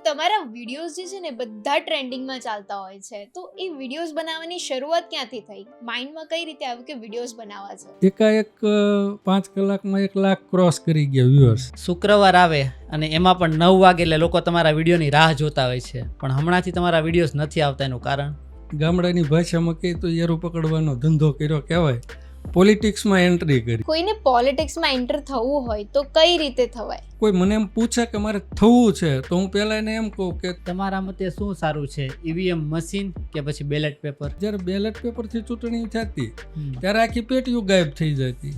તમારા વિડીયોઝ જે છે ને બધા ટ્રેન્ડિંગમાં ચાલતા હોય છે, તો એ વિડીયોઝ બનાવવાની શરૂઆત ક્યાંથી થઈ? માઇન્ડમાં કઈ રીતે આવ્યું કે વિડીયોઝ બનાવવા છે? એકાએક 5 કલાકમાં 1 લાખ ક્રોસ કરી ગયા વ્યુઅર્સ. શુક્રવાર આવે અને એમાં પણ 9 વાગે એટલે લોકો તમારા વિડીયોની રાહ જોતા હોય છે, પણ હમણાંથી તમારા વિડીયોઝ નથી આવતા. એનું કારણ ગામડાની ભાષામાં કહે તો એરું પકડવાનો ધંધો કર્યો કહેવાય. પોલિટિક્સમાં એન્ટ્રી કરી. કોઈને પોલિટિક્સમાં એન્ટર થવું હોય તો કઈ રીતે થવાય? કોઈ મને એમ પૂછે કે મારે થવું છે તો હું પહેલાં એને એમ કહું કે તમારા મતે શું સારું છે, ઈવીએમ મશીન કે પછી બેલેટ પેપર? જ્યારે બેલેટ પેપરથી ચૂંટણી થતી ત્યારે આખી પેટીઓ ગાયબ થઈ જતી.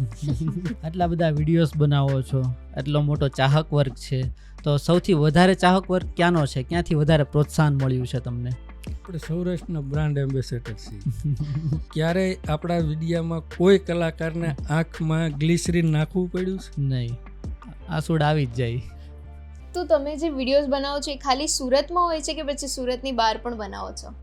આટલા બધા વિડીયોઝ બનાવો છો, આટલો મોટો ચાહક વર્ગ છે, તો સૌથી વધારે ચાહક વર્ગ ક્યાંનો છે? ક્યાંથી વધારે પ્રોત્સાહન મળ્યું છે તમને? આપણે સૌરાષ્ટ્રના બ્રાન્ડ એમ્બેસેડર છીએ. ક્યારેય આપણા વિડીયામાં કોઈ કલાકારને આંખમાં ગ્લિસરીન નાખવું પડ્યું છે? નહીં, આંસુડ આવી જ જાય. તો તમે જે વિડીયોઝ બનાવો છો એ ખાલી સુરતમાં હોય છે કે પછી સુરતની બહાર પણ બનાવો છો?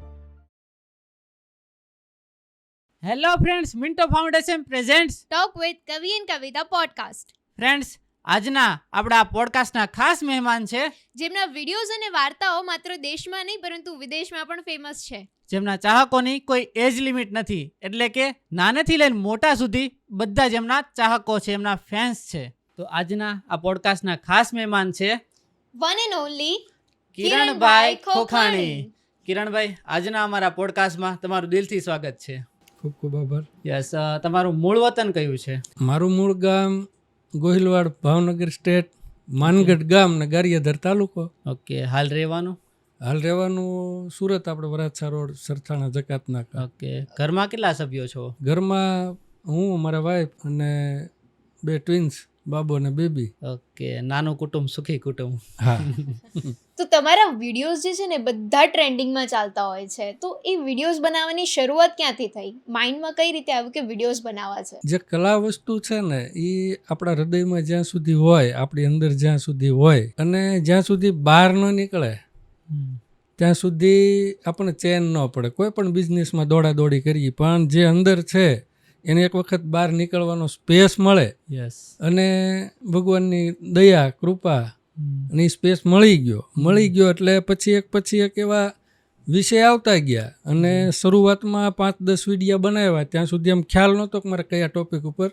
Hello friends, Minto foundation presents talk with કવિ એન્ડ કવિતા પોડકાસ્ટ. ફ્રેન્ડ્સ, આજના આપણા પોડકાસ્ટના ખાસ મહેમાન છે, જેમના વિડીયોઝ અને વાર્તાઓ માત્ર દેશમાં નહીં પરંતુ વિદેશમાં પણ ફેમસ છે. જેમના ચાહકોની કોઈ એજ લિમિટ નથી, એટલે કે નાનેથી લઈને મોટા સુધી બધા જ એમના ચાહકો છે, એમના ફેન્સ છે. તો આજના આ પોડકાસ્ટના ખાસ મહેમાન છે one and only Kiranbhai Khokhani. Kiranbhai, આજના અમારા પોડકાસ્ટમાં તમારું દિલથી સ્વાગત છે. ખૂબ ખૂબ આભાર. યસ, તમારું મૂળ વતન કયું છે? મારું મૂળ ગામ ગોહિલવાડ, ભાવનગર સ્ટેટ, માનગઢ ગામ ને ગારિયાધાર તાલુકો. ઓકે, હાલ રહેવાનું? હાલ રહેવાનું સુરત, આપણે વરાછા રોડ, સરથાણા જકાતનાકા. ઓકે, ઘરમાં કેટલા સભ્યો છો? ઘરમાં હું, મારા વાઈફ અને 2 ટ્વિન્સ, બાબો અને બેબી. ઓકે, નાનું કુટુંબ સુખી કુટુંબ. હા. તો તમારા વિડીયોઝ જે છે ને બધા ટ્રેન્ડિંગમાં ચાલતા હોય છે, તો એ વિડીયોઝ બનાવવાની શરૂઆત ક્યાંથી થઈ? માઇન્ડમાં કઈ રીતે આવ્યું કે વિડીયોઝ બનાવવા છે? જે કલા વસ્તુ છે ને એ આપણા હૃદયમાં જ્યાં સુધી હોય, આપણી અંદર જ્યાં સુધી હોય અને જ્યાં સુધી બહાર ન નીકળે ત્યાં સુધી આપણને ચેન ન પડે. કોઈ પણ બિઝનેસમાં દોડાદોડી કરીએ, પણ જે અંદર છે એને એક વખત બહાર નીકળવાનો સ્પેસ મળે યસ. અને ભગવાનની દયા, કૃપા અને એ સ્પેસ મળી ગયો એટલે પછી એક એવા વિષય આવતા ગયા. અને શરૂઆતમાં 5-10 વિડીયા બનાવ્યા, ત્યાં સુધી એમ ખ્યાલ નહોતો કે મારે કયા ટોપિક ઉપર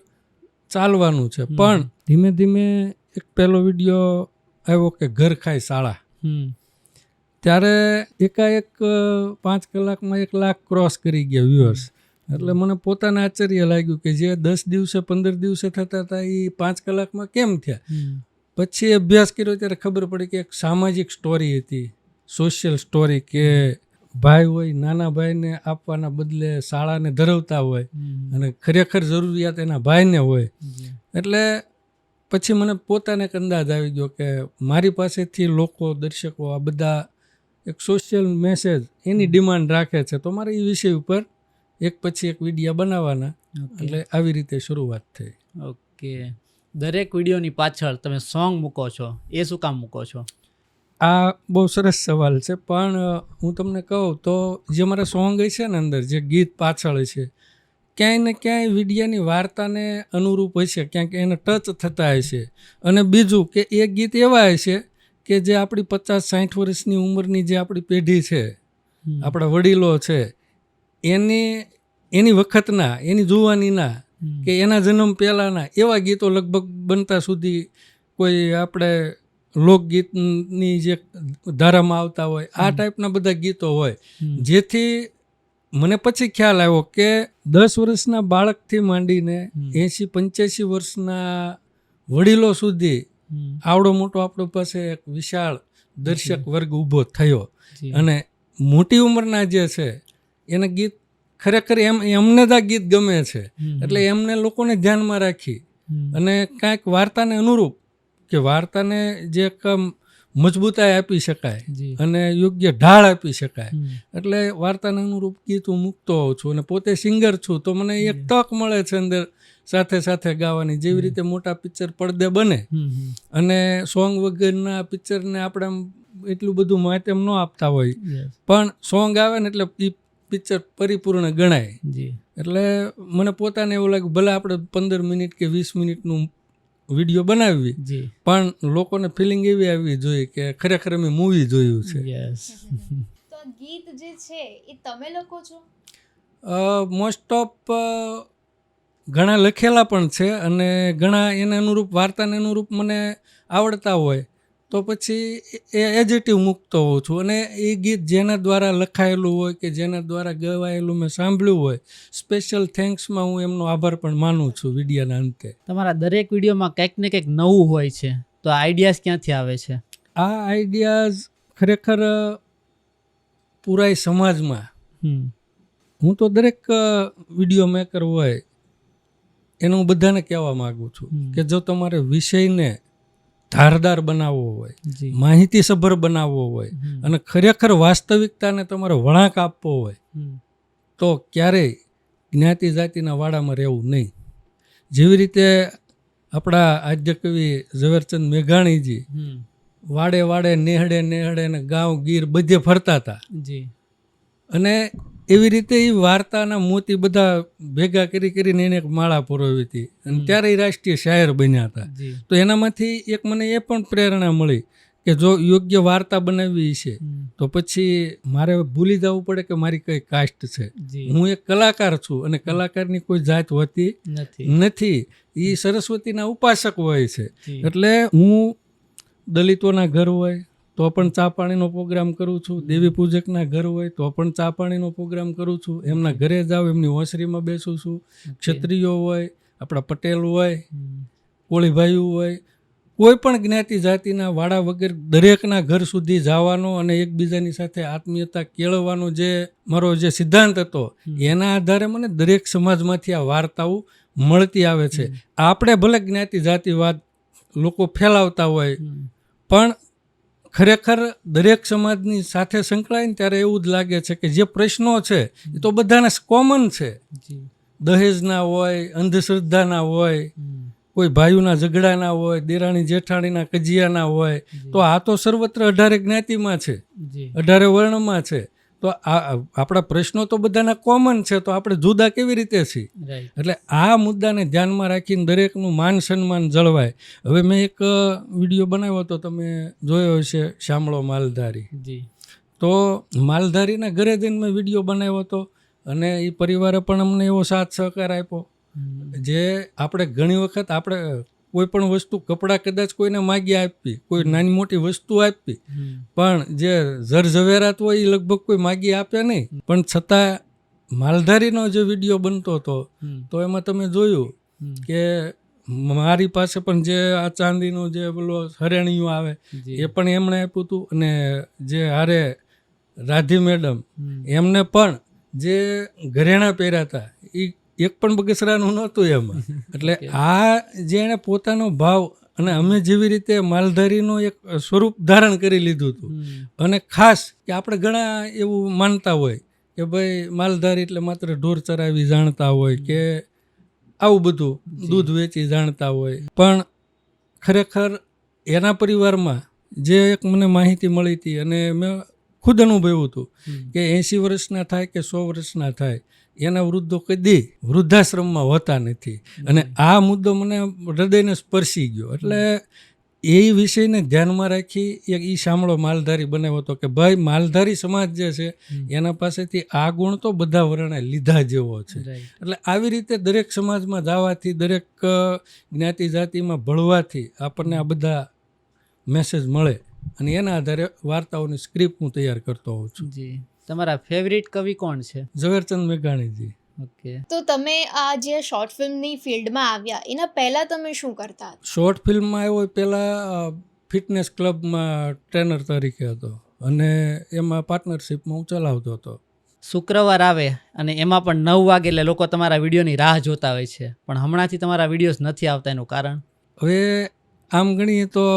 ચાલવાનું છે. પણ ધીમે ધીમે એક પહેલો વિડીયો આવ્યો કે ઘર ખાય શાળા. ત્યારે એકાએક 5 કલાકમાં 1 લાખ ક્રોસ કરી ગયા વ્યુઅર્સ. એટલે મને પોતાને આશ્ચર્ય લાગ્યું કે જે 10 દિવસે 15 દિવસે થતા હતા એ 5 કલાકમાં કેમ થયા. પછી અભ્યાસ કર્યો ત્યારે ખબર પડી કે એક સામાજિક સ્ટોરી હતી, સોશિયલ સ્ટોરી, કે ભાઈ હોય નાના ભાઈને આપવાના બદલે શાળાને ધરાવતા હોય અને ખરેખર જરૂરિયાત એના ભાઈને હોય. એટલે પછી મને પોતાને એક અંદાજ આવી ગયો કે મારી પાસેથી લોકો, દર્શકો આ બધા એક સોશિયલ મેસેજ એની ડિમાન્ડ રાખે છે, તો મારે એ વિષય ઉપર એક પછી એક વિડીયા બનાવવાના. એટલે આવી રીતે શરૂઆત થઈ. ઓકે, દરેક વિડીયોની પાછળ તમે સોંગ મૂકો છો, એ શું કામ મૂકો છો? આ બહુ સરસ સવાલ છે, પણ હું તમને કહું તો જે મારા સોંગ છે ને અંદર જે ગીત પાછળ છે, ક્યાંય ને ક્યાંય વિડીયાની વાર્તાને અનુરૂપ હશે, ક્યાંક એને ટચ થતા હશે. અને બીજું કે એ ગીત એવા હશે કે જે આપણી 50-60 વર્ષની ઉંમરની જે આપણી પેઢી છે, આપણા વડીલો છે, એની વખતના, એની જુવાનીના કે એના જન્મ પહેલાંના એવા ગીતો લગભગ બનતા સુધી કોઈ આપણે લોકગીતની જે ધારામાં આવતા હોય આ ટાઈપના બધા ગીતો હોય. જેથી મને પછી ખ્યાલ આવ્યો કે 10 વર્ષના બાળકથી માંડીને 80-85 વર્ષના વડીલો સુધી આવડો મોટો આપણી પાસે એક વિશાળ દર્શક વર્ગ ઊભો થયો. અને મોટી ઉંમરના જે છે એને ગીત ખરેખર એમને જ આ ગીત ગમે છે. એટલે એમને લોકોને ધ્યાનમાં રાખી અને કાંઈક વાર્તાને અનુરૂપ કે વાર્તાને જે મજબૂતાઈ આપી શકાય અને યોગ્ય ઢાળ આપી શકાય, એટલે વાર્તાને અનુરૂપ ગીત હું મૂકતો હોઉં છું. અને પોતે સિંગર છું તો મને એક તક મળે છે અંદર સાથે સાથે ગાવાની. જેવી રીતે મોટા પિક્ચર પડદે બને અને સોંગ વગરના પિક્ચરને આપણે એટલું બધું માધ્યમ ન આપતા હોય, પણ સોંગ આવે ને એટલે એ પિક્ચર પરિપૂર્ણ ગણાય. એટલે મને પોતાને એવું લાગ્યું ભલે આપણે 15 મિનિટ કે 20 મિનિટનું વિડીયો બનાવવી, જી પણ લોકોને ફિલિંગ એવી આવવી જોઈએ કે ખરેખર અમે મૂવી જોયું છે. યસ તો આ ગીત જે છે એ તમે લખો છો? મોસ્ટ ઓફ ઘણા લખેલા પણ છે અને ઘણા એને અનુરૂપ વાર્તાને અનુરૂપ મને આવડતા હોય તો પછી એ એજેટિવ મૂકતો હોઉં છું. અને એ ગીત જેના દ્વારા લખાયેલું હોય કે જેના દ્વારા ગવાયેલું મેં સાંભળ્યું હોય, સ્પેશિયલ થેન્ક્સમાં હું એમનો આભાર પણ માનું છું વિડીયોના અંતે. તમારા દરેક વિડીયોમાં કંઈક ને કંઈક નવું હોય છે, તો આઈડિયાઝ ક્યાંથી આવે છે? આ આઈડિયાઝ ખરેખર પૂરાય સમાજમાં, હું તો દરેક વિડીયો મેકર હોય એને હું બધાને કહેવા માગું છું કે જો તમારે વિષયને ધારદાર બનાવવો હોય, જી માહિતીસભર બનાવવો હોય અને ખરેખર વાસ્તવિકતાને તમારે વળાંક આપવો હોય તો ક્યારેય જ્ઞાતિ જાતિના વાડામાં રહેવું નહીં. જેવી રીતે આપણા આદ્ય કવિ ઝવેરચંદ મેઘાણીજી વાડે વાડે નેહડે નેહડે ને ગાંવ ગીર બધે ફરતા હતા જી અને એવી રીતે એ વાર્તાના મોતી બધા ભેગા કરીને એને એક માળા પરોવી હતી અને ત્યારે એ રાષ્ટ્રીય શાયર બન્યા હતા. જી તો એનામાંથી એક મને એ પણ પ્રેરણા મળી કે જો યોગ્ય વાર્તા બનાવવી છે તો પછી મારે ભૂલી જવું પડે કે મારી કઈ કાસ્ટ છે. જી હું એક કલાકાર છું અને કલાકારની કોઈ જાત હોતી નથી. એ સરસ્વતીના ઉપાસક હોય છે. જી એટલે હું દલિતોના ઘર હોય તો પણ ચા પાણીનો પ્રોગ્રામ કરું છું, દેવી પૂજકના ઘર હોય તો પણ ચા પાણીનો પ્રોગ્રામ કરું છું, એમના ઘરે જાઉં, એમની ઓસરીમાં બેસું છું. ક્ષત્રિયો હોય, આપણા પટેલ હોય, કોળીભાઈઓ હોય, કોઈ પણ જ્ઞાતિ જાતિના વાડા વગર દરેકના ઘર સુધી જવાનો અને એકબીજાની સાથે આત્મીયતા કેળવવાનો જે મારો જે સિદ્ધાંત હતો એના આધારે મને દરેક સમાજમાંથી આ વાર્તાઓ મળતી આવે છે. આપણે ભલે જ્ઞાતિ જાતિવાદ લોકો ફેલાવતા હોય પણ ખરેખર દરેક સમાજની સાથે સંકળાય ને ત્યારે એવું જ લાગે છે કે જે પ્રશ્નો છે એ તો બધાને કોમન છે. દહેજના હોય, અંધશ્રદ્ધાના હોય, કોઈ ભાઈઓના ઝઘડાના હોય, દેરાણી જેઠાણીના કજિયાના હોય, તો આ તો સર્વત્ર 18 જ્ઞાતિમાં છે, 18 વર્ણમાં છે. તો આપણા પ્રશ્નો તો બધાના કોમન છે, તો આપણે જુદા કેવી રીતે છીએ? એટલે આ મુદ્દાને ધ્યાનમાં રાખીને દરેકનું માન સન્માન જળવાય. હવે મેં એક વિડીયો બનાવ્યો હતો, તમે જોયો હશે, શામળો માલધારી. તો માલધારીના ઘરે જઈને મેં વિડીયો બનાવ્યો હતો અને એ પરિવારે પણ અમને એવો સાથ સહકાર આપ્યો. જે આપણે ઘણી વખત આપણે કોઈ પણ વસ્તુ, કપડાં કદાચ કોઈને માગી આપી, કોઈ નાની મોટી વસ્તુ આપી, પણ જે ઝરઝવેરાત હોય એ લગભગ કોઈ માગી આપે નહીં. પણ છતાં માલધારીનો જે વિડીયો બનતો હતો તો એમાં તમે જોયું કે મારી પાસે પણ જે આ ચાંદીનું જે પેલો હરેણીયું આવે એ પણ એમણે આપ્યું હતું અને જે હારે રાધી મેડમ એમને પણ જે ઘરેણાં પહેર્યા હતા એ એક પણ બગસરાનું નહોતું એમાં. એટલે આ જે એણે પોતાનો ભાવ અને અમે જેવી રીતે માલધારીનું એક સ્વરૂપ ધારણ કરી લીધું હતું. અને ખાસ કે આપણે ઘણા એવું માનતા હોય કે ભાઈ માલધારી એટલે માત્ર ઢોર ચરાવી જાણતા હોય કે આવું બધું દૂધ વેચી જાણતા હોય, પણ ખરેખર એના પરિવારમાં જે એક મને માહિતી મળી હતી અને મેં ખુદ અનુભવ્યું હતું કે 80 વર્ષના થાય કે 100 વર્ષના થાય એના વૃદ્ધો કદી વૃદ્ધાશ્રમમાં હોતા નથી. અને આ મુદ્દો મને હૃદયને સ્પર્શી ગયો. એટલે એ વિષયને ધ્યાનમાં રાખી એક ઈ શામળો માલધારી બનાવ્યો હતો કે ભાઈ માલધારી સમાજ જે છે એના પાસેથી આ ગુણ તો બધા વર્ણે લીધા જેવો છે. એટલે આવી રીતે દરેક સમાજમાં જવાથી, દરેક જ્ઞાતિ જાતિમાં ભળવાથી આપણને આ બધા મેસેજ મળે અને એના આધારે વાર્તાઓની સ્ક્રિપ્ટ હું તૈયાર કરતો હોઉં છું. જી. તમારા ફેવરિટ કવિ કોણ છે? ઝવેરચંદ મેઘાણીજી. ઓકે. તો તમે આ જે શોર્ટ ફિલ્મની ફિલ્ડમાં આવ્યા એના પહેલા તમે શું કરતા હતા? શોર્ટ ફિલ્મમાં આવ્યો પહેલાં ફિટનેસ ક્લબમાં ટ્રેનર તરીકે હતો અને એમાં પાર્ટનરશિપમાં હું ચલાવતો હતો. શુક્રવાર આવે અને એમાં પણ 9 વાગે એટલે લોકો તમારા વિડીયોની રાહ જોતા હોય છે, પણ હમણાંથી તમારા વિડીયોઝ નથી આવતા, એનું કારણ? હવે આમ ગણીએ તો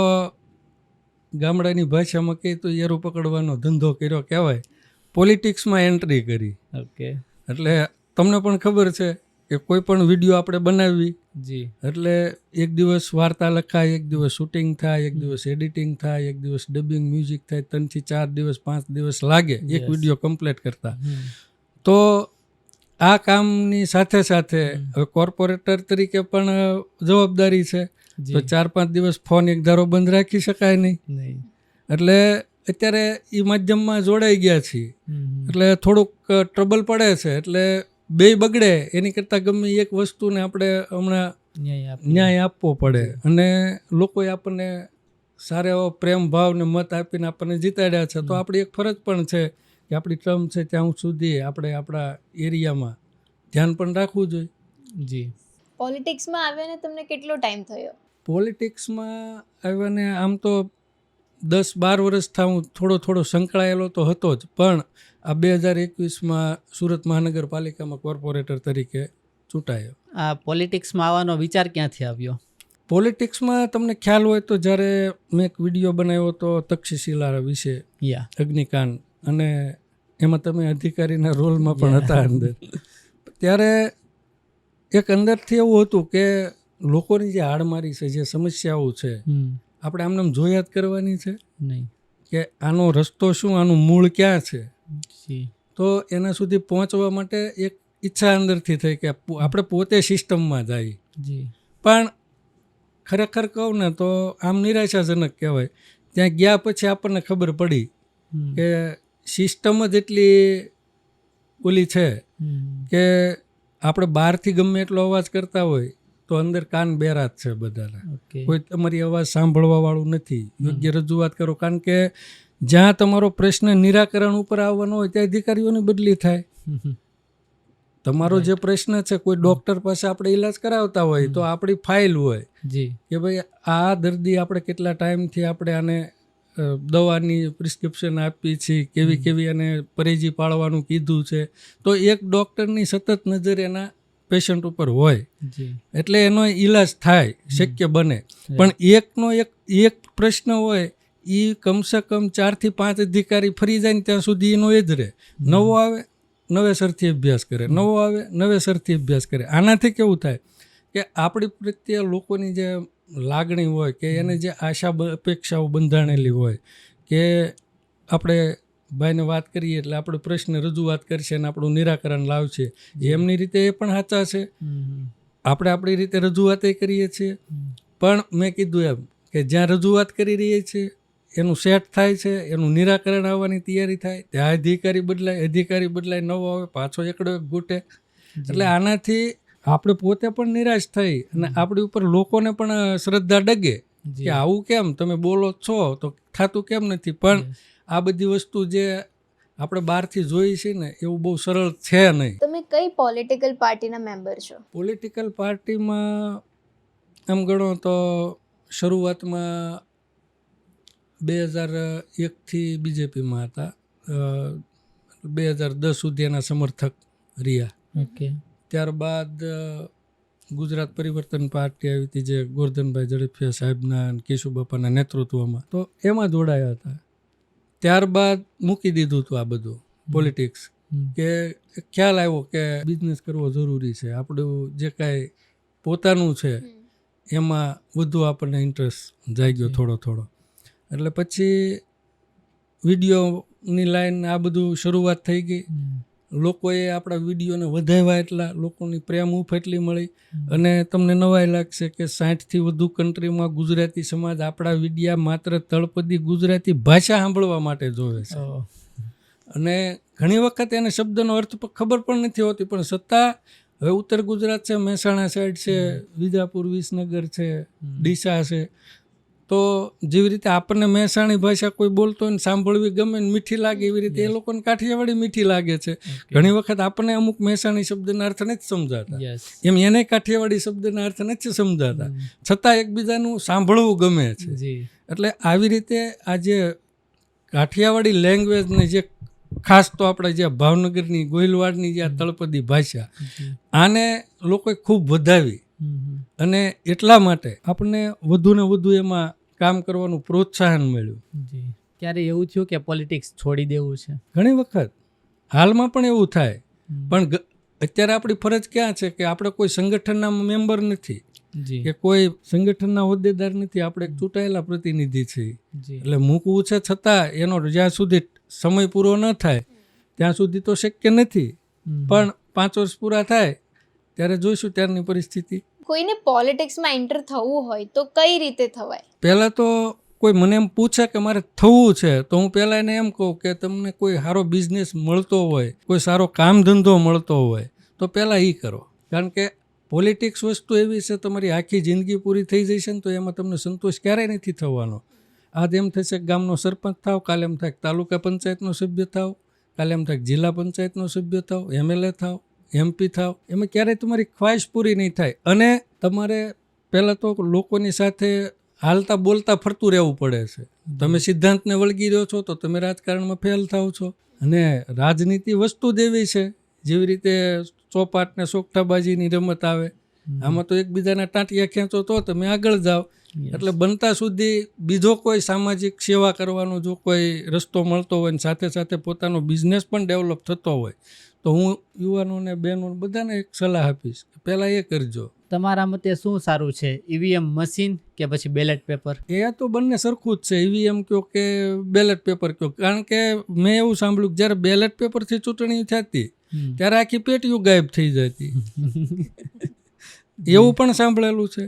ગામડાની ભાષામાં કહીએ તો એરું પકડવાનો ધંધો કર્યો કહેવાય. પોલિટિક્સમાં એન્ટ્રી કરી. ઓકે. એટલે તમને પણ ખબર છે કે કોઈ પણ વિડીયો આપણે બનાવી જી એટલે એક દિવસ વાર્તા લખાય, એક દિવસ શૂટિંગ થાય, એક દિવસ એડિટિંગ થાય, એક દિવસ ડબિંગ મ્યુઝિક થાય, 3 થી 4 દિવસ 5 દિવસ લાગે એક વિડીયો કમ્પ્લીટ કરતા. તો આ કામની સાથે સાથે હવે કોર્પોરેટર તરીકે પણ જવાબદારી છે તો 4-5 દિવસ ફોન એક ધારો બંધ રાખી શકાય નહીં. નહીં. એટલે અત્યારે એ માધ્યમમાં જોડાઈ ગયા છીએ એટલે થોડુંક ટ્રબલ પડે છે. એટલે બે બગડે એની કરતાં ગમે એક વસ્તુને આપણે હમણાં ન્યાય આપવો પડે. અને લોકોએ આપણને સારા એવો પ્રેમ ભાવ ને મત આપીને આપણને જીતાડ્યા છે. તો આપણી એક ફરજ પણ છે કે આપણી ટર્મ છે ત્યાં સુધી આપણે આપણા એરિયામાં ધ્યાન પણ રાખવું જોઈએ. જી. પોલિટિક્સમાં આવ્યાને તમને કેટલો ટાઈમ થયો? પોલિટિક્સમાં આવ્યાને આમ તો 10-12 વર્ષથી હું થોડો સંકળાયેલો તો હતો જ, પણ આ 2021માં સુરત મહાનગરપાલિકામાં કોર્પોરેટર તરીકે ચૂંટાયો. આ પોલિટિક્સમાં આવવાનો વિચાર ક્યાંથી આવ્યો? પોલિટિક્સમાં તમને ખ્યાલ હોય તો જ્યારે મેં એક વિડીયો બનાવ્યો હતો તક્ષશિલા વિશે, અગ્નિકાંડ, અને એમાં તમે અધિકારીના રોલમાં પણ હતા અંદર. ત્યારે એક અંદરથી એવું હતું કે લોકોની જે હાડમારી છે, જે સમસ્યાઓ છે, આપણે આમને જોયા જ કરવાની છે નહીં કે આનો રસ્તો શું, આનું મૂળ ક્યાં છે. તો એના સુધી પહોંચવા માટે એક ઈચ્છા અંદરથી થઈ કે આપણે પોતે સિસ્ટમમાં જઈએ. પણ ખરેખર કહું ને તો આમ નિરાશાજનક કહેવાય. ત્યાં ગયા પછી આપણને ખબર પડી કે સિસ્ટમ જ એટલી ઓલી છે કે આપણે બહારથી ગમે એટલો અવાજ કરતા હોય તો અંદર કાન બેરા જ છે બધાના. કોઈ તમારી અવાજ સાંભળવા વાળું નથી. યોગ્ય રજૂઆત કરો, કારણ કે જ્યાં તમારો પ્રશ્ન નિરાકરણ ઉપર આવવાનો હોય ત્યાં અધિકારીઓની બદલી થાય. તમારો જે પ્રશ્ન છે, કોઈ ડૉક્ટર પાસે આપણે ઈલાજ કરાવતા હોય તો આપણી ફાઇલ હોય કે ભાઈ આ દર્દી આપણે કેટલા ટાઈમથી આપણે આને દવાની પ્રિસ્ક્રિપ્શન આપી છે, કેવી અને પરેજી પાળવાનું કીધું છે. તો એક ડૉક્ટરની સતત નજર એના પેશન્ટ ઉપર હોય એટલે એનો ઈલાજ થાય, શક્ય બને. પણ એક પ્રશ્ન હોય એ કમસે કમ 4 થી 5 અધિકારી ફરી જાય ને ત્યાં સુધી એનો એ જ રહે. નવો આવે નવેસરથી અભ્યાસ કરે, નવો આવે નવેસરથી અભ્યાસ કરે. આનાથી કેવું થાય કે આપણી પ્રત્યે લોકોની જે લાગણી હોય કે એને જે આશા અપેક્ષાઓ બંધાણેલી હોય કે આપણે ભાઈને વાત કરીએ એટલે આપણે પ્રશ્ન રજૂઆત કરશે અને આપણું નિરાકરણ લાવશે, એમની રીતે એ પણ સાચા છે. આપણે આપણી રીતે રજૂઆત કરીએ છીએ, પણ મેં કીધું એમ કે જ્યાં રજૂઆત કરી રહીએ છીએ એનું સેટ થાય છે, એનું નિરાકરણ આવવાની તૈયારી થાય, ત્યાં અધિકારી બદલાય, નવો આવે, પાછો એકડો એક ઘૂંટે. એટલે આનાથી આપણે પોતે પણ નિરાશ થઈ અને આપણી ઉપર લોકોને પણ શ્રદ્ધા ડગે કે આવું કેમ તમે બોલો છો તો થતું કેમ નથી. પણ આ બધી વસ્તુ જે આપણે બહારથી જોઈ છે ને એવું બહુ સરળ છે નહીં. તમે કઈ પોલિટિકલ પાર્ટીના મેમ્બર છો? પોલિટિકલ પાર્ટીમાં એમ ગણો તો શરૂઆતમાં 2001થી બીજેપીમાં હતા, 2010 સુધી એના સમર્થક રહ્યા. ત્યારબાદ ગુજરાત પરિવર્તન પાર્ટી આવી હતી જે ગોરધનભાઈ ઝડફિયા સાહેબના અને કેશુબાપાના નેતૃત્વમાં, તો એમાં જોડાયા હતા. ત્યારબાદ મૂકી દીધું હતું આ બધું પોલિટિક્સ, કે ખ્યાલ આવ્યો કે બિઝનેસ કરવો જરૂરી છે, આપણું જે કાંઈ પોતાનું છે એમાં વધુ આપણને ઇન્ટરેસ્ટ જાગ્યો થોડો. એટલે પછી વિડીયોની લાઈન આ બધું શરૂઆત થઈ ગઈ. લોકોએ આપણા વિડીયોને વધાવ્યા એટલા, લોકોની પ્રેમ એટલી મળી. અને તમને નવાઈ લાગશે કે 60થી વધુ કન્ટ્રીમાં ગુજરાતી સમાજ આપણા વિડીયા માત્ર તળપદી ગુજરાતી ભાષા સાંભળવા માટે જોવે છે. અને ઘણી વખત એને શબ્દનો અર્થ ખબર પણ નથી હોતી, પણ છતાં હવે ઉત્તર ગુજરાત છે, મહેસાણા સાઈડ છે, વિજાપુર, વિસનગર છે, ડીસા છે, તો જેવી રીતે આપણને મહેસાણી ભાષા કોઈ બોલતો હોય ને સાંભળવી ગમે ને મીઠી લાગે, એવી રીતે એ લોકોને કાઠિયાવાડી મીઠી લાગે છે. ઘણી વખત આપણને અમુક મહેસાણી શબ્દના અર્થ નથી સમજાતા, એમ એને કાઠિયાવાડી શબ્દના અર્થ નથી સમજાતા, છતાં એકબીજાનું સાંભળવું ગમે છે. એટલે આવી રીતે આ જે કાઠિયાવાડી લેંગ્વેજને જે ખાસ તો આપણે જે ભાવનગરની ગોહિલવાડની જે તળપદી ભાષા, આને લોકોએ ખૂબ વધાવી. અને એટલા માટે આપણને વધુ ને વધુ એમાં કામ કરવાનું પ્રોત્સાહન મળ્યું. ક્યારે એવું થયું કે પોલિટિક્સ છોડી દેવું છે? ઘણી વખત હાલમાં પણ એવું થાય, પણ અત્યારે આપણી ફરજ ક્યાં છે કે આપણે કોઈ સંગઠનના મેમ્બર નથી કે કોઈ સંગઠનના હોદ્દેદાર નથી, આપણે ચૂંટાયેલા પ્રતિનિધિ છીએ. એટલે મૂકવું છે, છતાં એનો જ્યાં સુધી સમય પૂરો ન થાય ત્યાં સુધી તો શક્ય નથી. પણ 5 વર્ષ પૂરા થાય ત્યારે જોઈશું ત્યારની પરિસ્થિતિ. કોઈને પોલિટિક્સમાં એન્ટર થવું હોય તો કઈ રીતે થવાય? પહેલાં તો કોઈ મને એમ પૂછે કે મારે થવું છે તો હું પહેલાં એને એમ કહું કે તમને કોઈ સારો બિઝનેસ મળતો હોય, કોઈ સારો કામ ધંધો મળતો હોય તો પહેલાં એ કરો. કારણ કે પોલિટિક્સ વસ્તુ એવી છે, તમારી આખી જિંદગી પૂરી થઈ જશે ને તો એમાં તમને સંતોષ ક્યારેય નથી થવાનો. આજ એમ થશે કે ગામનો સરપંચ થાવ, કાલે એમ થાય તાલુકા પંચાયતનો સભ્ય થાવ, કાલે એમ થાય જિલ્લા પંચાયતનો સભ્ય થાવ, MLA થાવ, MP થાવ. એમાં ક્યારેય તમારી ખ્વાહિશ પૂરી નહીં થાય. અને તમારે પહેલાં તો લોકોની સાથે હાલતા બોલતા ફરતું રહેવું પડે છે. તમે સિદ્ધાંતને વળગી રહ્યો છો તો તમે રાજકારણમાં ફેલ થાવ છો. અને રાજનીતિ વસ્તુ જ એવી છે, જેવી રીતે ચોપાટ ને સોગઠાબાજીની રમત આવે, આમાં તો એકબીજાના ટાંટિયા ખેંચો તો તમે આગળ જાઓ. એટલે બનતા સુધી બીજો કોઈ સામાજિક સેવા કરવાનો જો કોઈ રસ્તો મળતો હોય ને સાથે સાથે પોતાનો બિઝનેસ પણ ડેવલપ થતો હોય તો હું યુવાનોને, બહેનોને બધાને એક સલાહ આપીશ કે પહેલાં એ કરજો. તમારા મતે શું સારું છે, EVM મશીન કે પછી બેલેટ પેપર? એ તો બંને સરખું જ છે, EVM કયો કે બેલેટ પેપર કયો. કારણ કે મેં એવું સાંભળ્યું કે જ્યારે બેલેટ પેપરથી ચૂંટણી થતી ત્યારે આખી પેટીઓ ગાયબ થઈ જતી. એવું પણ સાંભળેલું છે.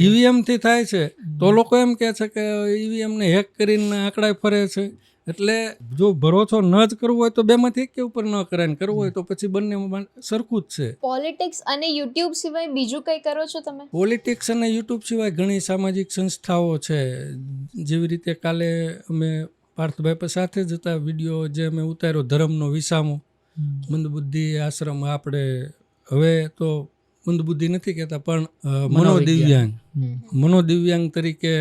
EVM થી થાય છે તો લોકો એમ કહે છે કે EVM ને હેક કરીને આંકડા ફરે છે. એટલે જો ભરોસો ન જ કરવો હોય તો બેમાંથી એક ઉપર ન કરાય, કરવું હોય તો પછી બંને સરખું જ છે. પોલિટિક્સ અને યુટ્યુબ સિવાય બીજું કંઈ કરો છો તમે? પોલિટિક્સ અને યુટ્યુબ સિવાય ઘણી સામાજિક સંસ્થાઓ છે. જેવી રીતે કાલે અમે પાર્થભાઈ સાથે જ હતા, વિડીયો જે અમે ઉતાર્યો ધર્મનો વિસામો, મંદબુદ્ધિ આશ્રમ. આપણે હવે તો મંદબુદ્ધિ નથી કહેતા પણ મનોદિવ્યાંગ તરીકે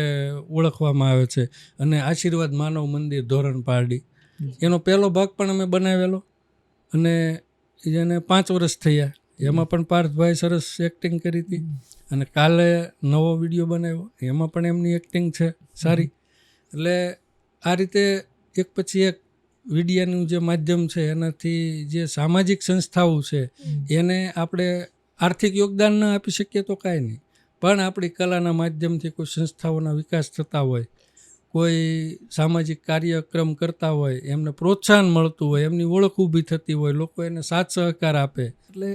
ઓળખવામાં આવે છે. અને આશીર્વાદ માનવ મંદિર ધોરણ પારડી, એનો પહેલો ભાગ પણ અમે બનાવેલો અને એને 5 વર્ષ થયા. એમાં પણ પાર્થભાઈ સરસ એક્ટિંગ કરી હતી. અને કાલે નવો વિડીયો બનાવ્યો, એમાં પણ એમની એક્ટિંગ છે સારી. એટલે આ રીતે એક પછી એક વિડીયાનું જે માધ્યમ છે એનાથી જે સામાજિક સંસ્થાઓ છે એને આપણે આર્થિક યોગદાન ન આપી શકીએ તો કાંઈ નહીં, પણ આપણી કલાના માધ્યમથી કોઈ સંસ્થાઓના વિકાસ થતા હોય, કોઈ સામાજિક કાર્યક્રમ કરતા હોય, એમને પ્રોત્સાહન મળતું હોય, એમની ઓળખ ઊભી થતી હોય, લોકો એને સાથ સહકાર આપે, એટલે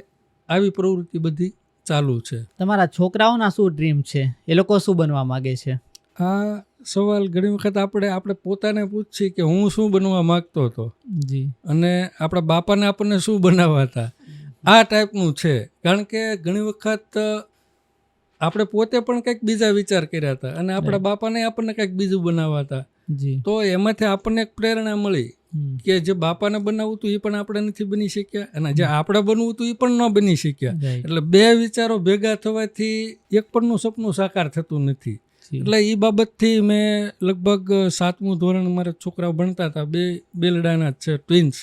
આવી પ્રવૃત્તિ બધી ચાલુ છે. તમારા છોકરાઓના શું ડ્રીમ છે, એ લોકો શું બનવા માગે છે? આ સવાલ ઘણી વખત આપણે પોતાને પૂછીએ કે હું શું બનવા માગતો હતો જી, અને આપણા બાપાને આપણને શું બનાવવા હતા. આ ટાઈપનું છે. કારણ કે ઘણી વખત આપણે પોતે પણ કંઈક બીજા વિચાર કર્યા હતા અને આપણા બાપાને આપણને કંઈક બીજું બનાવવા હતા. તો એમાંથી આપણને એક પ્રેરણા મળી કે જે બાપાને બનાવવું હતું એ પણ આપણે નથી બની શક્યા અને જે આપણે બનવું હતું એ પણ ન બની શક્યા. એટલે બે વિચારો ભેગા થવાથી એક પણનું સપનું સાકાર થતું નથી. એટલે એ બાબતથી મેં લગભગ 7મું ધોરણ મારા છોકરાઓ ભણતા હતા, 2 બેલડાના છે, ટ્વિન્સ,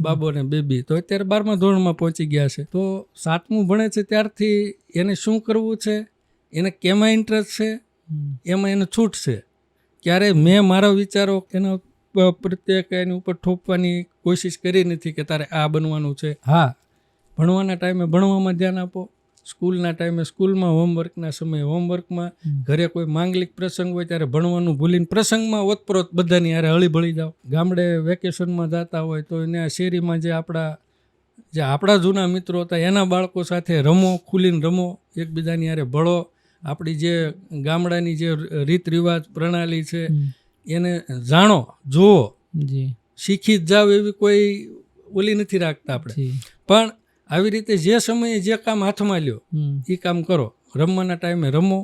બાબો ને બેબી. તો અત્યારે 12મા ધોરણમાં પહોંચી ગયા છે. તો 7મું ભણે છે ત્યારથી એને શું કરવું છે, એને કેમાં ઇન્ટરેસ્ટ છે, એમાં એને છૂટ છે. ક્યારેય મેં મારા વિચારો એના પ્રત્યે કે એની ઉપર થોપવાની કોશિશ કરી નથી કે તારે આ બનવાનું છે. હા, ભણવાના ટાઈમે ભણવામાં ધ્યાન આપો, સ્કૂલના ટાઈમે સ્કૂલમાં, હોમવર્કના સમયે હોમવર્કમાં, ઘરે કોઈ માંગલિક પ્રસંગ હોય ત્યારે ભણવાનું ભૂલીને પ્રસંગમાં ઓતપ્રોત બધાની હારે હળીભળી જાઓ. ગામડે વેકેશનમાં જતા હોય તો એને આ શેરીમાં જે આપણા જૂના મિત્રો હતા એના બાળકો સાથે રમો, ખુલીને રમો, એકબીજાની હારે ભળો. આપણી જે ગામડાની જે રીત રિવાજ પ્રણાલી છે એને જાણો, જુઓ, શીખી જ જાઓ એવી કોઈ ઓલી નથી રાખતા આપણે. પણ આવી રીતે જે સમયે જે કામ હાથમાં લ્યો એ કામ કરો. રમવાના ટાઈમે રમો,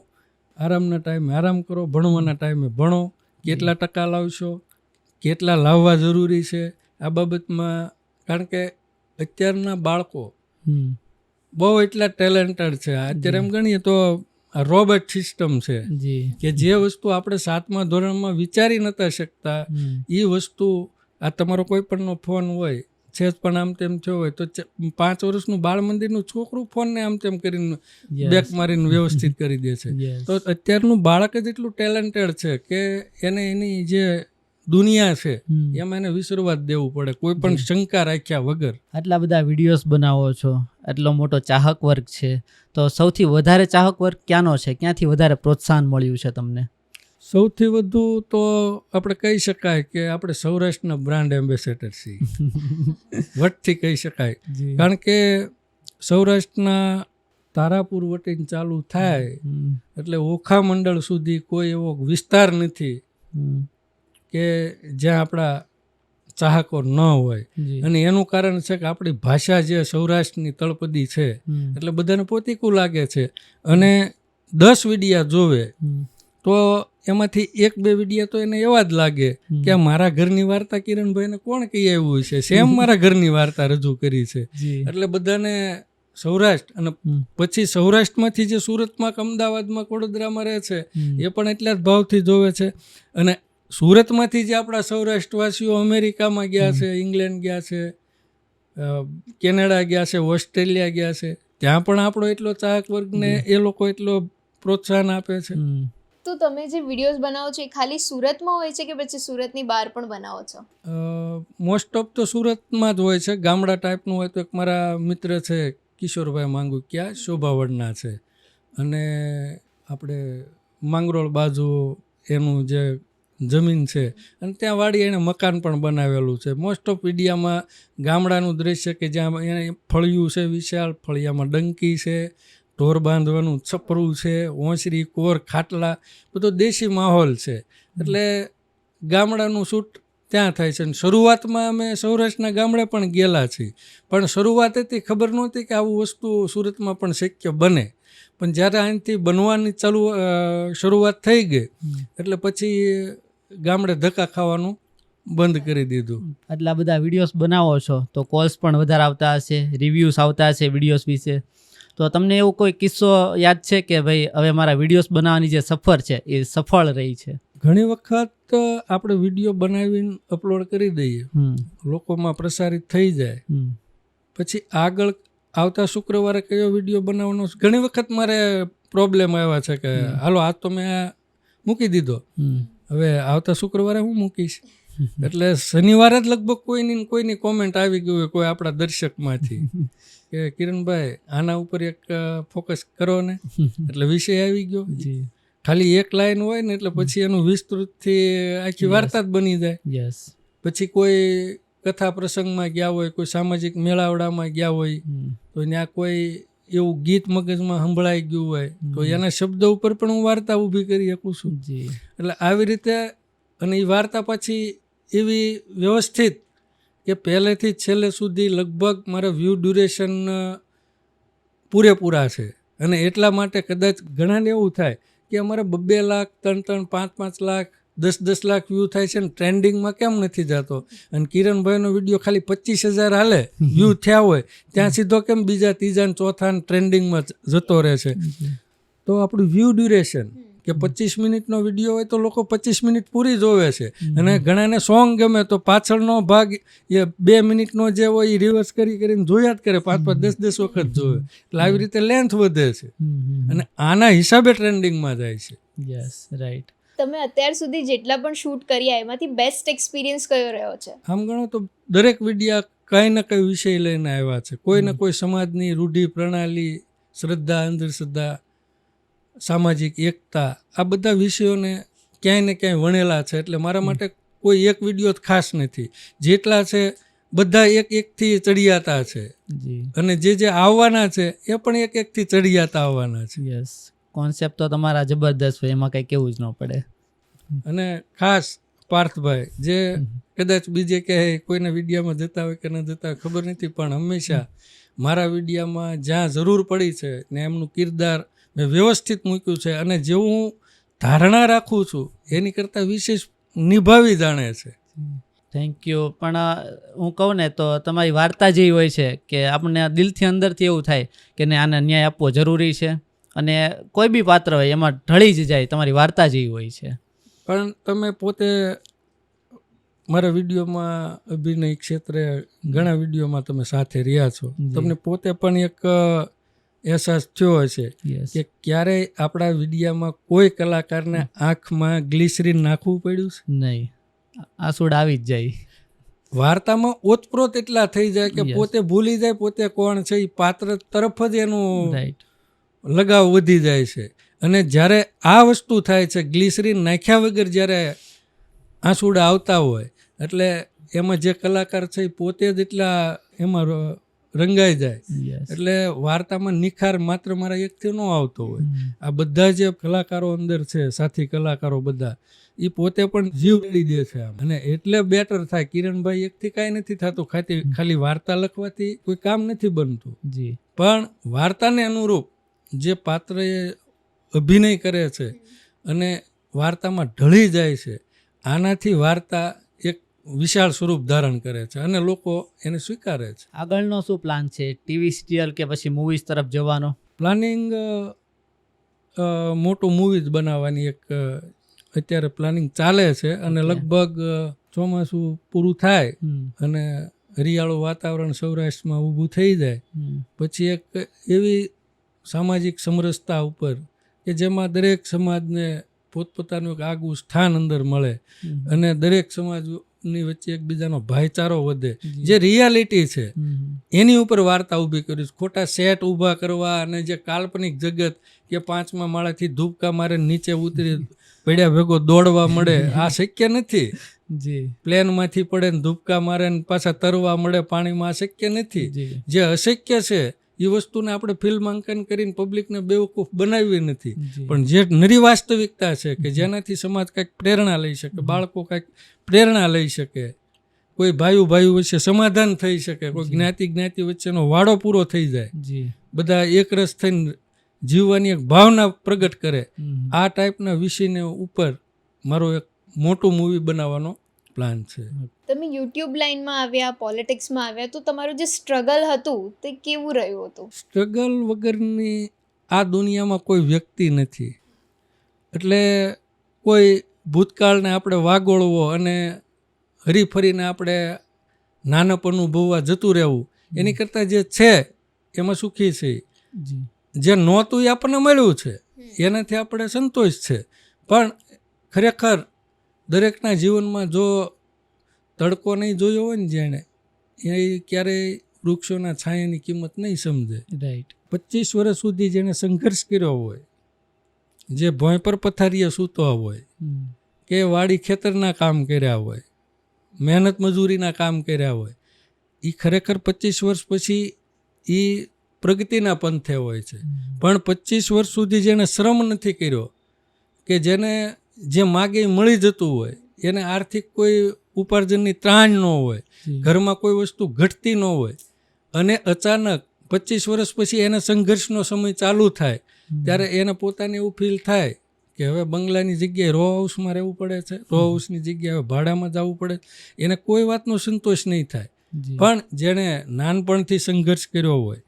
આરામના ટાઈમે આરામ કરો, ભણવાના ટાઈમે ભણો. કેટલા ટકા લાવશો, કેટલા લાવવા જરૂરી છે આ બાબતમાં. કારણ કે અત્યારના બાળકો બહુ એટલા ટેલેન્ટેડ છે. અત્યારે એમ ગણીએ તો રોબોટ સિસ્ટમ છે કે જે વસ્તુ આપણે 7મા ધોરણમાં વિચારી નતા શકતા એ વસ્તુ આ તમારો કોઈ પણનો ફોન હોય, છે પણ આમ તેમ થયો હોય તો 5 વર્ષનું બાળ મંદિરનું છોકરું ફોનને આમ તેમ કરીને બેક મારીને વ્યવસ્થિત કરી દે છે. તો અત્યારનું બાળક જ એટલું ટેલેન્ટેડ છે કે એને એની જે દુનિયા છે એમાં એને વિસરવા જ દેવું પડે, કોઈ પણ શંકા રાખ્યા વગર. આટલા બધા વિડીયોઝ બનાવો છો, આટલો મોટો ચાહક વર્ગ છે, તો સૌથી વધારે ચાહક વર્ગ ક્યાંનો છે, ક્યાંથી વધારે પ્રોત્સાહન મળ્યું છે તમને? સૌથી વધુ તો આપણે કહી શકાય કે આપણે સૌરાષ્ટ્રના બ્રાન્ડ એમ્બેસેડર છીએ, વટથી કહી શકાય. કારણ કે સૌરાષ્ટ્રના તારાપુર વટીને ચાલુ થાય એટલે ઓખા મંડળ સુધી કોઈ એવો વિસ્તાર નથી કે જ્યાં આપણા ચાહકો ન હોય. અને એનું કારણ છે કે આપણી ભાષા જે સૌરાષ્ટ્રની તળપદી છે એટલે બધાને પોતીકું લાગે છે. અને 10 વિડિયા જોવે તો એમાંથી 1-2 વિડિયા તો એને એવા જ લાગે કે આ મારા ઘરની વાર્તા કિરણભાઈને કોણ કહી આવ્યું છે, સેમ મારા ઘરની વાર્તા રજૂ કરી છે. એટલે બધાને સૌરાષ્ટ્ર અને પછી સૌરાષ્ટ્રમાંથી જે સુરતમાં, અમદાવાદમાં, વડોદરામાં રહે છે એ પણ એટલા જ ભાવથી જોવે છે. અને સુરતમાંથી જે આપણા સૌરાષ્ટ્રવાસીઓ અમેરિકામાં ગયા છે, ઇંગ્લેન્ડ ગયા છે, કેનેડા ગયા છે, ઓસ્ટ્રેલિયા ગયા છે, ત્યાં પણ આપણો એટલો ચાહક વર્ગને એ લોકો એટલો પ્રોત્સાહન આપે છે. તો તમે જે વિડીયોઝ બનાવો છો એ ખાલી સુરતમાં હોય છે કે પછી સુરતની બહાર પણ બનાવો છો? મોસ્ટ ઓફ તો સુરતમાં જ હોય છે. ગામડા ટાઈપનું હોય તો એક મારા મિત્ર છે કિશોરભાઈ માંગુકિયા, શોભાવડના છે, અને આપણે માંગરોળ બાજુ એનું જે જમીન છે અને ત્યાં વાડી એને મકાન પણ બનાવેલું છે. મોસ્ટ ઓફ વિડીયામાં ગામડાનું દ્રશ્ય કે જ્યાં એને ફળિયું છે વિશાળ, ફળિયામાં ડંકી છે, ઢોર બાંધવાનું છપરું છે, ઓસરી, કોર, ખાટલા, બધો દેશી માહોલ છે. એટલે ગામડાનું શૂટ ત્યાં થાય છે. અને શરૂઆતમાં અમે સૌરાષ્ટ્રના ગામડે પણ ગયેલા છીએ, પણ શરૂઆત હતી ખબર નહોતી કે આવું વસ્તુ સુરતમાં પણ શક્ય બને. પણ જ્યારે અહીંથી બનવાની શરૂઆત થઈ ગઈ એટલે પછી ગામડે ધક્કા ખાવાનું બંધ કરી દીધું. આટલા બધા વિડીયોઝ બનાવો છો તો કોલ્સ પણ વધારે આવતા હશે, રિવ્યૂઝ આવતા હશે વિડીયોઝ વિશે. તો તમને એવો કોઈ કિસ્સો યાદ છે કે ભાઈ હવે મારા વિડીયોઝ બનાવવાની જે સફર છે એ સફળ રહી છે? ઘણી વખત આપણે વિડીયો બનાવીને અપલોડ કરી દઈએ, લોકોમાં પ્રસારિત થઈ જાય, પછી આગળ આવતા શુક્રવારે કયો વિડીયો બનાવવાનો, ઘણી વખત મારે પ્રોબ્લેમ આવ્યા છે કે હાલો આજ તો મેં મૂકી દીધો, હવે આવતા શુક્રવારે હું મૂકીશ. એટલે શનિવારે જ લગભગ કોઈની કોમેન્ટ આવી ગઈ હોય કોઈ આપણા દર્શકમાંથી કે કિરણભાઈ આના ઉપર એક ફોકસ કરો ને, એટલે વિષય આવી ગયો. ખાલી એક લાઈન હોય ને એટલે પછી એનું વિસ્તૃતથી આખી વાર્તા જ બની જાય. પછી કોઈ કથા પ્રસંગમાં ગયા હોય, કોઈ સામાજિક મેળાવડામાં ગયા હોય તો ત્યાં કોઈ એવું ગીત મગજમાં સંભળાઈ ગયું હોય તો એના શબ્દ ઉપર પણ હું વાર્તા ઊભી કરી શકું છું. એટલે આવી રીતે, અને એ વાર્તા પછી એવી વ્યવસ્થિત કે પહેલેથી છેલ્લે સુધી લગભગ મારા વ્યૂ ડ્યુરેશન પૂરેપૂરા છે. અને એટલા માટે કદાચ ઘણાને એવું થાય કે અમારે 2 લાખ, 3-3, 5-5 લાખ, 10-10 લાખ વ્યૂ થાય છે ને ટ્રેન્ડિંગમાં કેમ નથી જતો? અને કિરણભાઈનો વિડીયો ખાલી 25,000 હાલે વ્યૂ થયા હોય ત્યાં સીધો કેમ બીજા, ત્રીજા ને ચોથા ટ્રેન્ડિંગમાં જતો રહે છે? તો આપણું વ્યૂ ડ્યુરેશન કે 25 મિનિટનો વિડીયો હોય તો લોકો 25 મિનિટ પૂરી જોવે છે. અને ઘણાને સોંગ ગમે તો પાછળનો ભાગ એ 2 મિનિટનો જે હોય એ રિવર્સ કરીને જોયા જ કરે, 5-5, 10-10 વખત જોવે. એટલે આવી રીતે લેન્થ વધે છે અને આના હિસાબે ટ્રેન્ડિંગમાં જાય છે. Yes, right. તમે અત્યાર સુધી જેટલા પણ શૂટ કર્યા એમાંથી બેસ્ટ એક્સપિરિયન્સ કયો રહ્યો છે? આમ ગણો તો દરેક વિડીયા કંઈ ને કંઈ વિષય લઈને આવ્યા છે. કોઈ ને કોઈ સમાજની રૂઢિ પ્રણાલી, શ્રદ્ધા, અંધશ્રદ્ધા, સામાજિક એકતા, આ બધા વિષયોને ક્યાંય ને ક્યાંય વણેલા છે. એટલે મારા માટે કોઈ એક વિડીયો ખાસ નથી, જેટલા છે બધા એકથી ચડિયાતા છે. અને જે આવવાના છે એ પણ એકથી ચડિયાતા આવવાના છે. યસ, કોન્સેપ્ટ તો તમારા જબરદસ્ત હોય, એમાં કંઈ કેવું જ ન પડે. અને ખાસ પાર્થભાઈ જે કદાચ બીજે ક્યાંય કોઈના વિડીયામાં જતા હોય કે ન જતા હોય ખબર નથી, પણ હંમેશા મારા વિડીયામાં જ્યાં જરૂર પડી છે ને એમનું કિરદાર મેં વ્યવસ્થિત મૂક્યું છે. અને જેવું હું ધારણા રાખું છું એની કરતાં વિશેષ નિભાવી જાણે છે. Thank you. પણ હું કહું ને તો તમારી વાર્તા જેવી હોય છે કે આપણને દિલથી અંદરથી એવું થાય કે ને આને ન્યાય આપવો જરૂરી છે, અને કોઈ બી પાત્ર હોય એમાં ઢળી જ જાય. તમારી વાર્તા જેવી હોય છે. પણ તમે પોતે મારા વિડીયોમાં અભિનય ક્ષેત્રે ઘણા વિડીયોમાં તમે સાથે રહ્યા છો, તમને પોતે પણ એક અહેસાસ થયો હશે કે ક્યારેય આપણા વિડીયામાં કોઈ કલાકારને આંખમાં ગ્લિસરીન નાખવું પડ્યું છે? નહીં, આંસુડા આવી જ જાય. વાર્તામાં ઓતપ્રોત એટલા થઈ જાય કે પોતે ભૂલી જાય પોતે કોણ છે, એ પાત્ર તરફ જ એનું લગાવ વધી જાય છે. અને જ્યારે આ વસ્તુ થાય છે, ગ્લિસરીન નાખ્યા વગર જ્યારે આંસુડા આવતા હોય, એટલે એમાં જે કલાકાર છે એ પોતે જ એટલા એમાં રંગાઈ જાય. Yes. એટલે વાર્તામાં નિખાર માત્ર મારા એકથી ન આવતો હોય. આ બધા જે કલાકારો અંદર છે, સાથી કલાકારો બધા, એ પોતે પણ જીવ રેડી દે છે આમ. અને એટલે બેટર થાય. કિરણભાઈ એકથી કાંઈ નથી થતું, ખાલી વાર્તા લખવાથી કોઈ કામ નથી બનતું. જી. પણ વાર્તાને અનુરૂપ જે પાત્ર એ અભિનય કરે છે અને વાર્તામાં ઢળી જાય છે, આનાથી વાર્તા એક વિશાળ સ્વરૂપ ધારણ કરે છે અને લોકો એને સ્વીકારે છે. આગળનો શું પ્લાન છે? ટીવી સિરિયલ કે પછી મૂવીઝ તરફ જવાનો? પ્લાનિંગ મોટું મૂવી જ બનાવવાની એક અત્યારે પ્લાનિંગ ચાલે છે અને લગભગ ચોમાસું પૂરું થાય અને હરિયાળું વાતાવરણ સૌરાષ્ટ્રમાં ઊભું થઈ જાય પછી એક એવી સામાજિક સમરસતા ઉપર કે જેમાં દરેક સમાજને પોતપોતાનું એક આગવું સ્થાન અંદર મળે અને દરેક સમાજની વચ્ચે એકબીજાનો ભાઈચારો વધે, જે રિયાલિટી છે એની ઉપર વાર્તા ઊભી કરી. ખોટા સેટ ઊભા કરવા અને જે કાલ્પનિક જગત કે 5મા માળેથી ધૂપકા મારે નીચે ઉતરી પડ્યા ભેગો દોડવા મળે, આ શક્ય નથી. જી. પ્લેનમાંથી પડે ને ધૂપકા મારે ને પાછા તરવા મળે પાણીમાં, આ શક્ય નથી. જે અશક્ય છે એ વસ્તુને આપણે ફિલ્માંકન કરીને પબ્લિકને બેવકૂફ બનાવી નથી, પણ જે નરી વાસ્તવિકતા છે કે જેનાથી સમાજ કંઈક પ્રેરણા લઈ શકે, બાળકો કંઈક પ્રેરણા લઈ શકે, કોઈ ભાઈઓ વચ્ચે સમાધાન થઈ શકે, કોઈ જ્ઞાતિ વચ્ચેનો વાડો પૂરો થઈ જાય, બધા એકરસ થઈને જીવવાની એક ભાવના પ્રગટ કરે. આ ટાઈપના વિષયને ઉપર મારો એક મોટું મૂવી બનાવવાનો પ્લાન છે. તમે યુટ્યુબ લાઈનમાં આવ્યા, પોલિટિક્સમાં આવ્યા, તો તમારું જે સ્ટ્રગલ હતું તે કેવું રહ્યું હતું? સ્ટ્રગલ વગરની આ દુનિયામાં કોઈ વ્યક્તિ નથી. એટલે કોઈ ભૂતકાળને આપણે વાગોળવો અને હરીફરીને આપણે નાનપ અનુભવવા જતું રહેવું એની કરતાં જે છે એમાં સુખી છે. જે નહોતું એ આપણને મળ્યું છે એનાથી આપણે સંતોષ છે. પણ ખરેખર દરેકના જીવનમાં જો તડકો નહીં જોયો હોય ને જેણે, એ ક્યારેય વૃક્ષોના છાયાની કિંમત નહીં સમજે. રાઈટ. 25 વર્ષ સુધી જેણે સંઘર્ષ કર્યો હોય, જે ભોંય પર પથારીએ સૂતો હોય, કે વાડી ખેતરના કામ કર્યા હોય, મહેનત મજૂરીના કામ કર્યા હોય, એ ખરેખર 25 વર્ષ પછી એ પ્રગતિના પંથે હોય છે. પણ 25 વર્ષ સુધી જેણે શ્રમ નથી કર્યો, કે જેને જે માગે એ મળી જતું હોય, એને આર્થિક કોઈ ઉપાર્જનની ત્રાણ ન હોય, ઘરમાં કોઈ વસ્તુ ઘટતી ન હોય, અને અચાનક 25 વર્ષ પછી એને સંઘર્ષનો સમય ચાલુ થાય, ત્યારે એને પોતાને એવું ફીલ થાય કે હવે બંગલાની જગ્યાએ રો હાઉસમાં રહેવું પડે છે, રો હાઉસની જગ્યાએ ભાડામાં જવું પડે. એને કોઈ વાતનો સંતોષ નહીં થાય. પણ જેણે નાનપણથી સંઘર્ષ કર્યો હોય,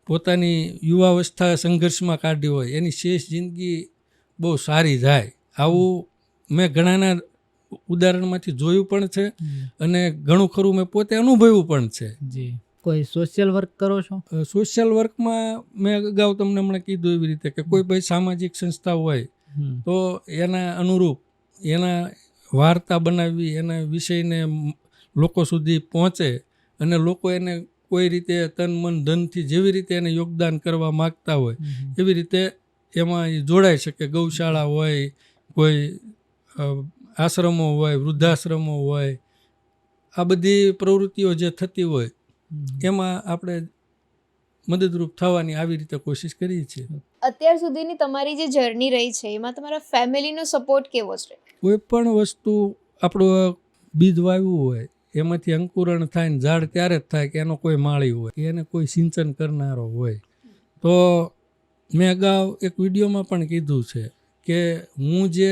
પોતાની યુવાવસ્થા સંઘર્ષમાં કાઢી હોય, એની શેષ જિંદગી બહુ સારી જાય. આવું મેં ઘણાના ઉદાહરણમાંથી જોયું પણ છે અને ઘણું ખરું મેં પોતે અનુભવ્યું પણ છે. જી. કોઈ સોશિયલ વર્ક કરો છો? સોશિયલ વર્કમાં મેં અગાઉ તમને હમણાં કીધું એવી રીતે કે કોઈ ભાઈ સામાજિક સંસ્થા હોય તો એના અનુરૂપ એના વાર્તા બનાવવી, એના વિષયને લોકો સુધી પહોંચે અને લોકો એને કોઈ રીતે તન મન ધનથી જેવી રીતે એને યોગદાન કરવા માગતા હોય એવી રીતે એમાં જોડાઈ શકે. ગૌશાળા હોય, કોઈ આશ્રમો હોય, વૃદ્ધાશ્રમો હોય, આ બધી પ્રવૃત્તિઓ જે થતી હોય એમાં આપણે મદદરૂપ થવાની આવી રીતે કોશિશ કરીએ છીએ. અત્યાર સુધીની તમારી જે જર્ની રહી છે એમાં તમારા ફેમિલીનો સપોર્ટ કેવો છે? કોઈ પણ વસ્તુ આપણું બીજ વાવ્યું હોય એમાંથી અંકુરણ થાય ને ઝાડ ત્યારે જ થાય કે એનો કોઈ માળી હોય, એને કોઈ સિંચન કરનારો હોય. તો મેં અગાઉ એક વિડીયોમાં પણ કીધું છે કે હું જે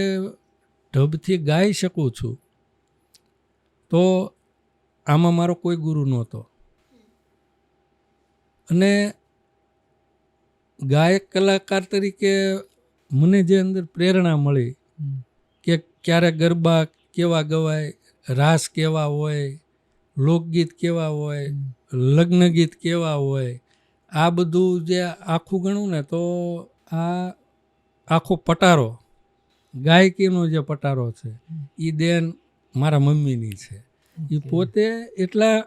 ઢબથી ગાઈ શકું છું તો આમાં મારો કોઈ ગુરુ નહોતો. અને ગાયક કલાકાર તરીકે મને જે અંદર પ્રેરણા મળી કે ક્યારે ગરબા કેવા ગવાય, રાસ કેવા હોય, લોકગીત કેવા હોય, લગ્ન ગીત કેવા હોય, આ બધું જે આખું ગણું ને તો આ આખો પટારો, ગાયકીનો જે પટારો છે એ દેન મારા મમ્મીની છે. એ પોતે એટલા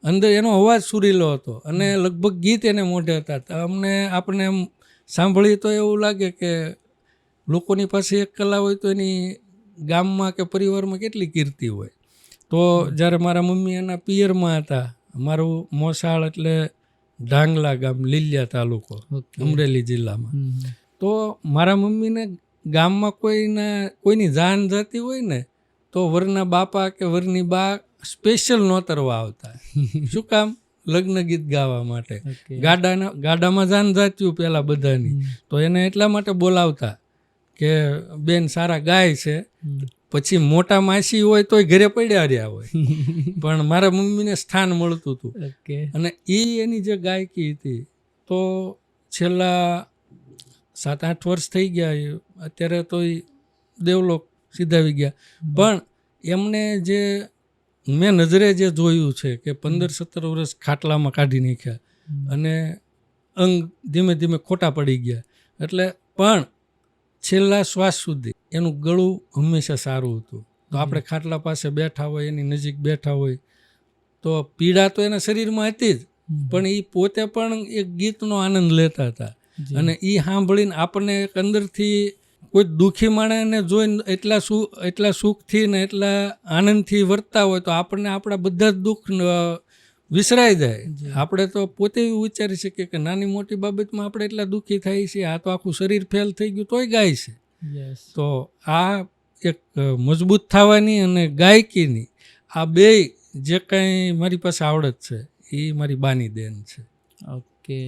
અંદર એનો અવાજ સુરીલો હતો અને લગભગ ગીત એને મોઢે હતા. આપણે એમ સાંભળીએ તો એવું લાગે કે લોકોની પાસે એક કલા હોય તો એની ગામમાં કે પરિવારમાં કેટલી કીર્તિ હોય. તો જ્યારે મારા મમ્મી એના પિયરમાં હતા અમારું મોસાળ એટલે ઢાંગલા ગામ, લીલિયા તાલુકો, ઓકે. અમરેલી જિલ્લામાં. તો મારા મમ્મીને ગામમાં કોઈની જાન જતી હોય ને તો વરના બાપા કે વરની બા સ્પેશિયલ નોતરવા આવતા. શું કામ? લગ્ન ગીત ગાવા માટે. ઓકે. ગાડામાં જાન જાત્યું પહેલાં બધાની, તો એને એટલા માટે બોલાવતા કે બેન સારા ગાય છે. પછી મોટા માસી હોય તોય ઘરે પડ્યા રહ્યા હોય, પણ મારા મમ્મીને સ્થાન મળતું હતું. ઓકે. અને એની જે ગાયકી હતી તો છેલ્લા 7-8 વર્ષ થઈ ગયા, અત્યારે તો એ દેવલોક સિધાવી ગયા. પણ એમને જે મેં નજરે જે જોયું છે કે 15-17 વર્ષ ખાટલામાં કાઢી નાખ્યા અને અંગ ધીમે ધીમે ખોટા પડી ગયા. એટલે પણ છેલ્લા શ્વાસ સુધી એનું ગળું હંમેશા સારું હતું. તો આપણે ખાટલા પાસે બેઠા હોય, એની નજીક બેઠા હોય તો પીડા તો એના શરીરમાં હતી જ, પણ એ પોતે પણ એક ગીતનો આનંદ લેતા હતા. અને એ સાંભળીને આપણને એક અંદરથી કોઈ દુઃખી માણસને જોઈને એટલા સુખથી ને એટલા આનંદથી વર્તતા હોય તો આપણને આપણા બધા જ દુઃખ વિસરાઈ જાય. આપણે તો પોતે એવું વિચારી શકીએ કે નાની મોટી બાબતમાં આપણે એટલા દુઃખી થાય છે, આ તો આખું શરીર ફેલ થઈ ગયું તોય ગાય છે. તો આ એક મજબૂત થવાની અને ગાયકીની આ બે જે કંઈ મારી પાસે આવડત છે એ મારી બાની દેન છે. ઓકે.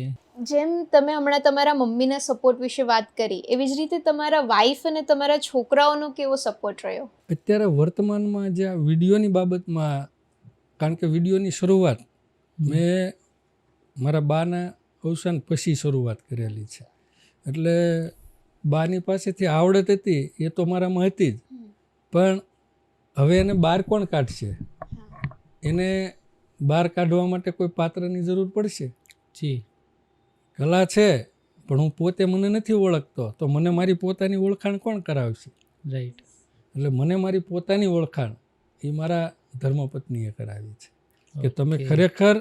જેમ તમે હમણાં તમારા મમ્મીના સપોર્ટ વિશે વાત કરી, એવી જ રીતે તમારા વાઈફ અને તમારા છોકરાઓનો કેવો સપોર્ટ રહ્યો? અત્યારે વર્તમાનમાં જે આ વિડીયોની બાબતમાં, કારણ કે વિડીયોની શરૂઆત મેં મારા બાના અવસાન પછી શરૂઆત કરેલી છે. એટલે બાની પાસેથી આવડત હતી એ તો મારામાં હતી જ, પણ હવે એને બહાર કોણ કાઢશે? એને બહાર કાઢવા માટે કોઈ પાત્રની જરૂર પડશે. જી. કલા છે પણ હું પોતે મને નથી ઓળખતો, તો મને મારી પોતાની ઓળખાણ કોણ કરાવશે? રાઈટ. એટલે મને મારી પોતાની ઓળખાણ એ મારા ધર્મપત્નીએ કરાવી છે કે તમે ખરેખર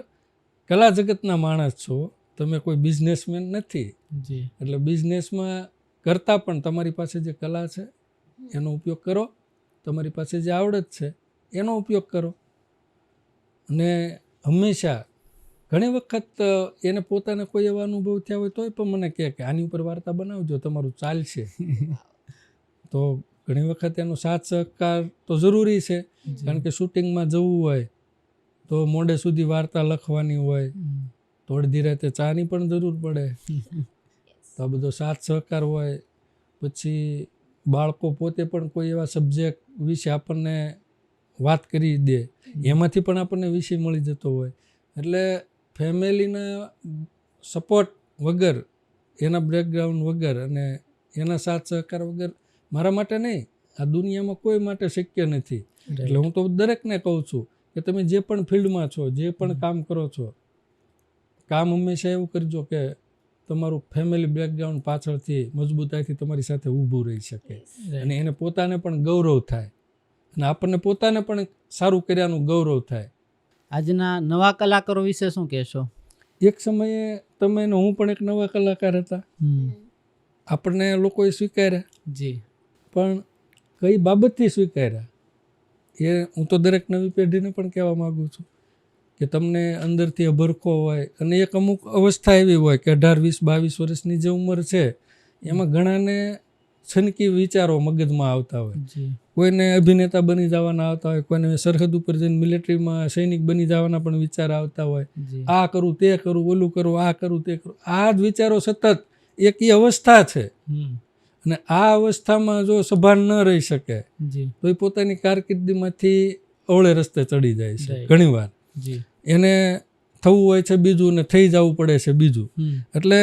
કલા જગતના માણસ છો, તમે કોઈ બિઝનેસમેન નથી. જી. એટલે બિઝનેસમાં કરતાં પણ તમારી પાસે જે કલા છે એનો ઉપયોગ કરો, તમારી પાસે જે આવડત છે એનો ઉપયોગ કરો. અને હંમેશા ઘણી વખત એને પોતાને કોઈ એવા અનુભવ થયા હોય તોય પણ મને કહે કે આની ઉપર વાર્તા બનાવજો, તમારું ચાલશે. તો ઘણી વખત એનો સાથ સહકાર તો જરૂરી છે, કારણ કે શૂટિંગમાં જવું હોય તો મોડે સુધી વાર્તા લખવાની હોય તો અડધી રાતે ચાની પણ જરૂર પડે. તો આ બધો સાથ સહકાર હોય. પછી બાળકો પોતે પણ કોઈ એવા સબ્જેક્ટ વિશે આપણને વાત કરી દે, એમાંથી પણ આપણને વિષય મળી જતો હોય. એટલે ફેમિલીના સપોર્ટ વગર, એના બેકગ્રાઉન્ડ વગર અને એના સાથ સહકાર વગર મારા માટે નહીં, આ દુનિયામાં કોઈ માટે શક્ય નથી. એટલે હું તો દરેકને કહું છું કે તમે જે પણ ફિલ્ડમાં છો, જે પણ કામ કરો છો, કામ હંમેશા એવું કરજો કે તમારું ફેમિલી બેકગ્રાઉન્ડ પાછળથી મજબૂતાઈથી તમારી સાથે ઊભું રહી શકે અને એને પોતાને પણ ગૌરવ થાય અને આપણને પોતાને પણ સારું કર્યાનું ગૌરવ થાય. આજના નવા કલાકારો વિશે શું કહેશો? એક સમયે તમે ને હું પણ એક નવા કલાકાર હતા, આપણને લોકોએ સ્વીકાર્યા. જી. પણ કઈ બાબતથી સ્વીકાર્યા એ હું તો દરેક નવી પેઢીને પણ કહેવા માગું છું કે તમને અંદરથી અભરખો હોય અને એક અમુક અવસ્થા એવી હોય કે 18, 20, 22 વર્ષની જે ઉંમર છે એમાં ઘણાને છનકી વિચારો મગજમાં આવતા હોય. કોઈને અભિનેતા બની જવાના આવતા હોય, કોઈને સરહદ ઉપર જઈને મિલિટરીમાં સૈનિક બની જવાના પણ વિચાર આવતા હોય. આ કરું, તે કરું, ઓલું કરું, આ કરું, તે કરું, આ જ વિચારો સતત એક એ અવસ્થા છે. અને આ અવસ્થામાં જો સભાન ન રહી શકે તો એ પોતાની કારકિર્દીમાંથી અવળે રસ્તે ચડી જાય છે. ઘણી વાર એને થવું હોય છે બીજું ને થઈ જવું પડે છે બીજું. એટલે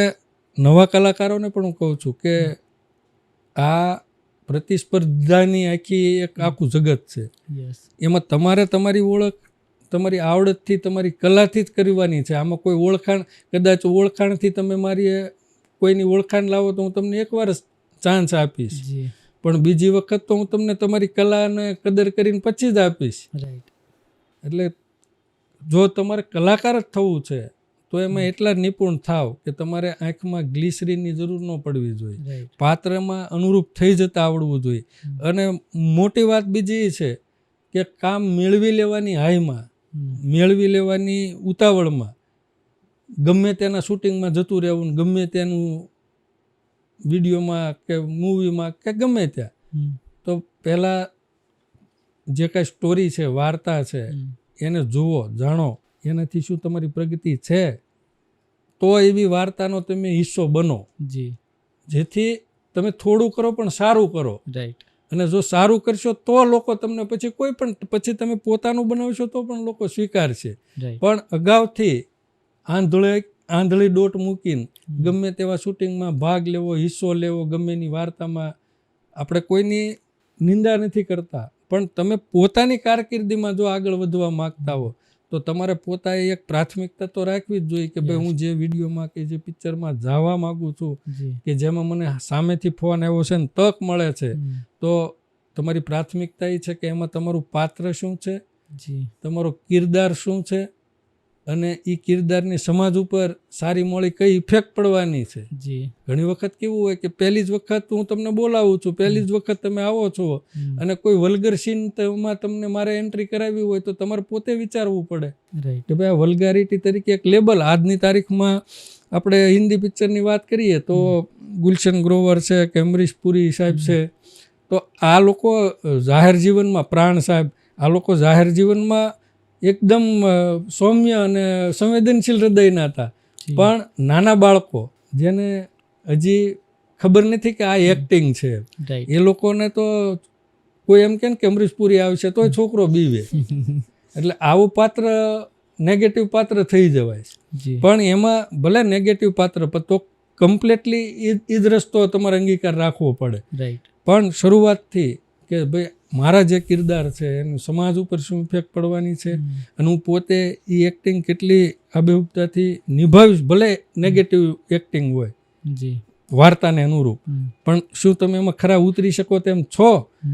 નવા કલાકારોને પણ હું કહું છું કે આ પ્રતિસ્પર્ધાની આખું જગત છે. એમાં તમારે તમારી ઓળખ તમારી આવડતથી, તમારી કલાથી જ કરવાની છે. આમાં કોઈ ઓળખાણ, કદાચ ઓળખાણથી તમે મારી કોઈની ઓળખાણ લાવો તો હું તમને એકવાર ચાન્સ આપીશ, પણ બીજી વખત તો હું તમને તમારી કલાને કદર કરીને પછી જ આપીશ. એટલે જો તમારે કલાકાર જ થવું છે તો એમાં એટલા જ નિપુણ થાવ કે તમારે આંખમાં ગ્લિસરીનની જરૂર ન પડવી જોઈએ, પાત્રમાં અનુરૂપ થઈ જતા આવડવું જોઈએ. અને મોટી વાત બીજી એ છે કે કામ મેળવી લેવાની હાઈમાં મેળવી લેવાની ઉતાવળમાં ગમે તેના શૂટિંગમાં જતું રહેવું ને ગમે તેનું વિડીયોમાં કે મૂવીમાં કે ગમે ત્યાં તો પહેલાં જે કાંઈ સ્ટોરી છે, વાર્તા છે, એને જુઓ, જાણો, એનાથી શું તમારી પ્રગતિ છે, તો એવી વાર્તાનો તમે હિસ્સો બનો. જી. જેથી તમે થોડું કરો પણ સારું કરો. રાઈટ. અને જો સારું કરશો તો લોકો તમને પછી કોઈ પણ પછી તમે પોતાનું બનાવશો તો પણ લોકો સ્વીકારશે. પણ અગાઉથી આંધળી દોટ મૂકીને ગમે તેવા શૂટિંગમાં ભાગ લેવો, હિસ્સો લેવો, ગમેની વાર્તામાં, આપણે કોઈની નિંદા નથી કરતા, પણ તમે પોતાની કારકિર્દીમાં જો આગળ વધવા માગતા હો તો તમારે પોતાએ એક પ્રાથમિકતા તો રાખવી જ જોઈએ કે ભાઈ હું જે વિડીયોમાં કે જે પિક્ચરમાં જવા માગું છું કે જેમાં મને સામેથી ફોન આવ્યો છે ને તક મળે છે, તો તમારી પ્રાથમિકતા એ છે કે એમાં તમારું પાત્ર શું છે, તમારો કિરદાર શું છે, અને એ કિરદારની સમાજ ઉપર સારી મોડી કઈ ઇફેક્ટ પડવાની છે. ઘણી વખત કેવું હોય કે પહેલી જ વખત હું તમને બોલાવું છું, પહેલી જ વખત તમે આવો છો અને કોઈ વલ્ગર સીનમાં તમને મારે એન્ટ્રી કરાવી હોય તો તમારે પોતે વિચારવું પડે કે ભાઈ આ વલ્ગારિટી તરીકે એક લેબલ. આજની તારીખમાં આપણે હિન્દી પિક્ચરની વાત કરીએ તો ગુલશન ગ્રોવર છે કે અમરીશ પુરી સાહેબ છે, તો આ લોકો જાહેર જીવનમાં, પ્રાણ સાહેબ, આ લોકો જાહેર જીવનમાં એકદમ સૌમ્ય અને સંવેદનશીલ હૃદયના હતા, પણ નાના બાળકો જેને હજી ખબર નથી કે આ એક્ટિંગ છે, એ લોકોને તો કોઈ એમ કે અમરીશ પુરી આવશે તોય છોકરો બીવે. એટલે આવું પાત્ર નેગેટિવ પાત્ર થઈ જવાય. પણ એમાં ભલે નેગેટિવ પાત્ર તો કમ્પ્લીટલી એ જ રસ્તો તમારે અંગીકાર રાખવો પડે. પણ શરૂઆતથી કે ભાઈ મારા જે કિરદાર છે એનું સમાજ ઉપર શું ઇફેક્ટ પડવાની છે અને હું પોતે એ એક્ટિંગ કેટલી આબેહૂબતાથી નિભાવીશ, ભલે નેગેટિવ એક્ટિંગ હોય વાર્તાને અનુરૂપ, પણ શું તમે એમાં ખરા ઉતરી શકો તેમ છો?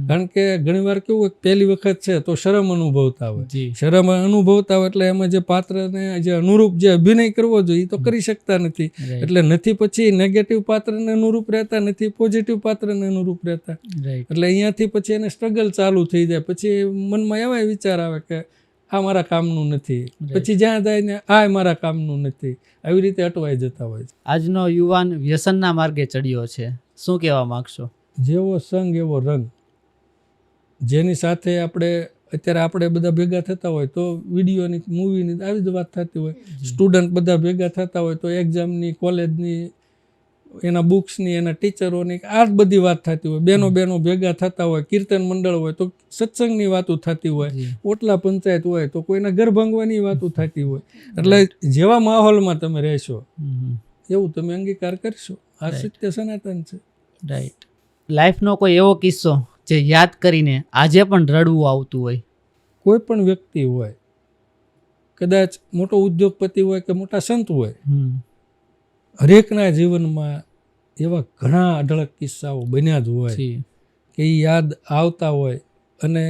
કારણ કે ઘણીવાર કેવું હોય પહેલી વખત છે તો શરમ અનુભવતા હોય, શરમ અનુભવતા હોય એટલે એમાં જે પાત્રને જે અનુરૂપ જે અભિનય કરવો જોઈએ એ તો કરી શકતા નથી. એટલે નથી પછી નેગેટિવ પાત્રને અનુરૂપ રહેતા, નથી પોઝિટિવ પાત્રને અનુરૂપ રહેતા. એટલે અહીંયાથી પછી એને સ્ટ્રગલ ચાલુ થઈ જાય. પછી મનમાં એવા વિચાર આવે કે આ મારા કામનું નથી, પછી જ્યાં જાય ને આ મારા કામનું નથી, આવી રીતે અટવાઈ જતા હોય છે. આજનો યુવાન વ્યસનના માર્ગે ચડ્યો છે, શું કહેવા માંગશો? જેવો સંગ એવો રંગ. જેની સાથે અત્યારે આપણે બધા ભેગા થતા હોય તો વિડીયોની, મૂવીની આવી જ વાત થતી હોય. સ્ટુડન્ટ બધા ભેગા થતા હોય તો એક્ઝામની, કોલેજની, એના બુક્સની, એના ટીચરોની આ જ બધી વાત થતી હોય. બેનો ભેગા થતા હોય, કીર્તન મંડળ હોય તો સત્સંગની વાતો થતી હોય, ઓટલા પંચાયત હોય તો કોઈના ઘર ભાંગવાની વાતો થતી હોય. એટલે જેવા માહોલમાં તમે રહેશો એવું તમે અંગીકાર કરશો. આ સત્ય સનાતન છે. રાઈટ. લાઈફનો કોઈ એવો કિસ્સો જે યાદ કરીને આજે પણ રડવું આવતું હોય? કોઈ પણ વ્યક્તિ હોય, કદાચ મોટો ઉદ્યોગપતિ હોય કે મોટા સંત હોય, હરેકના જીવનમાં એવા ઘણા અઢળક કિસ્સાઓ બન્યા જ હોય કે એ યાદ આવતા હોય અને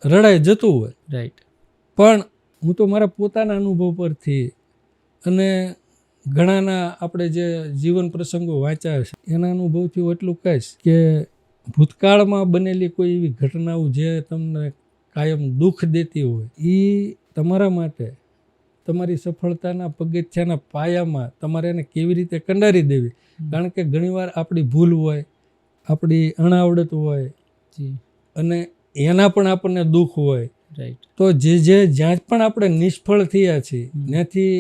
રડાઈ જતું હોય. રાઈટ. પણ હું તો મારા પોતાના અનુભવ પરથી અને ઘણાના આપણે જે જીવન પ્રસંગો વાંચ્યા છે એના અનુભવથી હું એટલું કહીશ કે ભૂતકાળમાં બનેલી કોઈ એવી ઘટનાઓ જે તમને કાયમ દુઃખ દેતી હોય એ તમારા માટે તમારી સફળતાના પગથિયાના પાયામાં તમારે એને કેવી રીતે કંડારી દેવી. કારણ કે ઘણીવાર આપણી ભૂલ હોય, આપણી અણાવડત હોય અને એના પણ આપણને દુઃખ હોય. તો જ્યાં પણ આપણે નિષ્ફળ થયા છીએ ત્યાંથી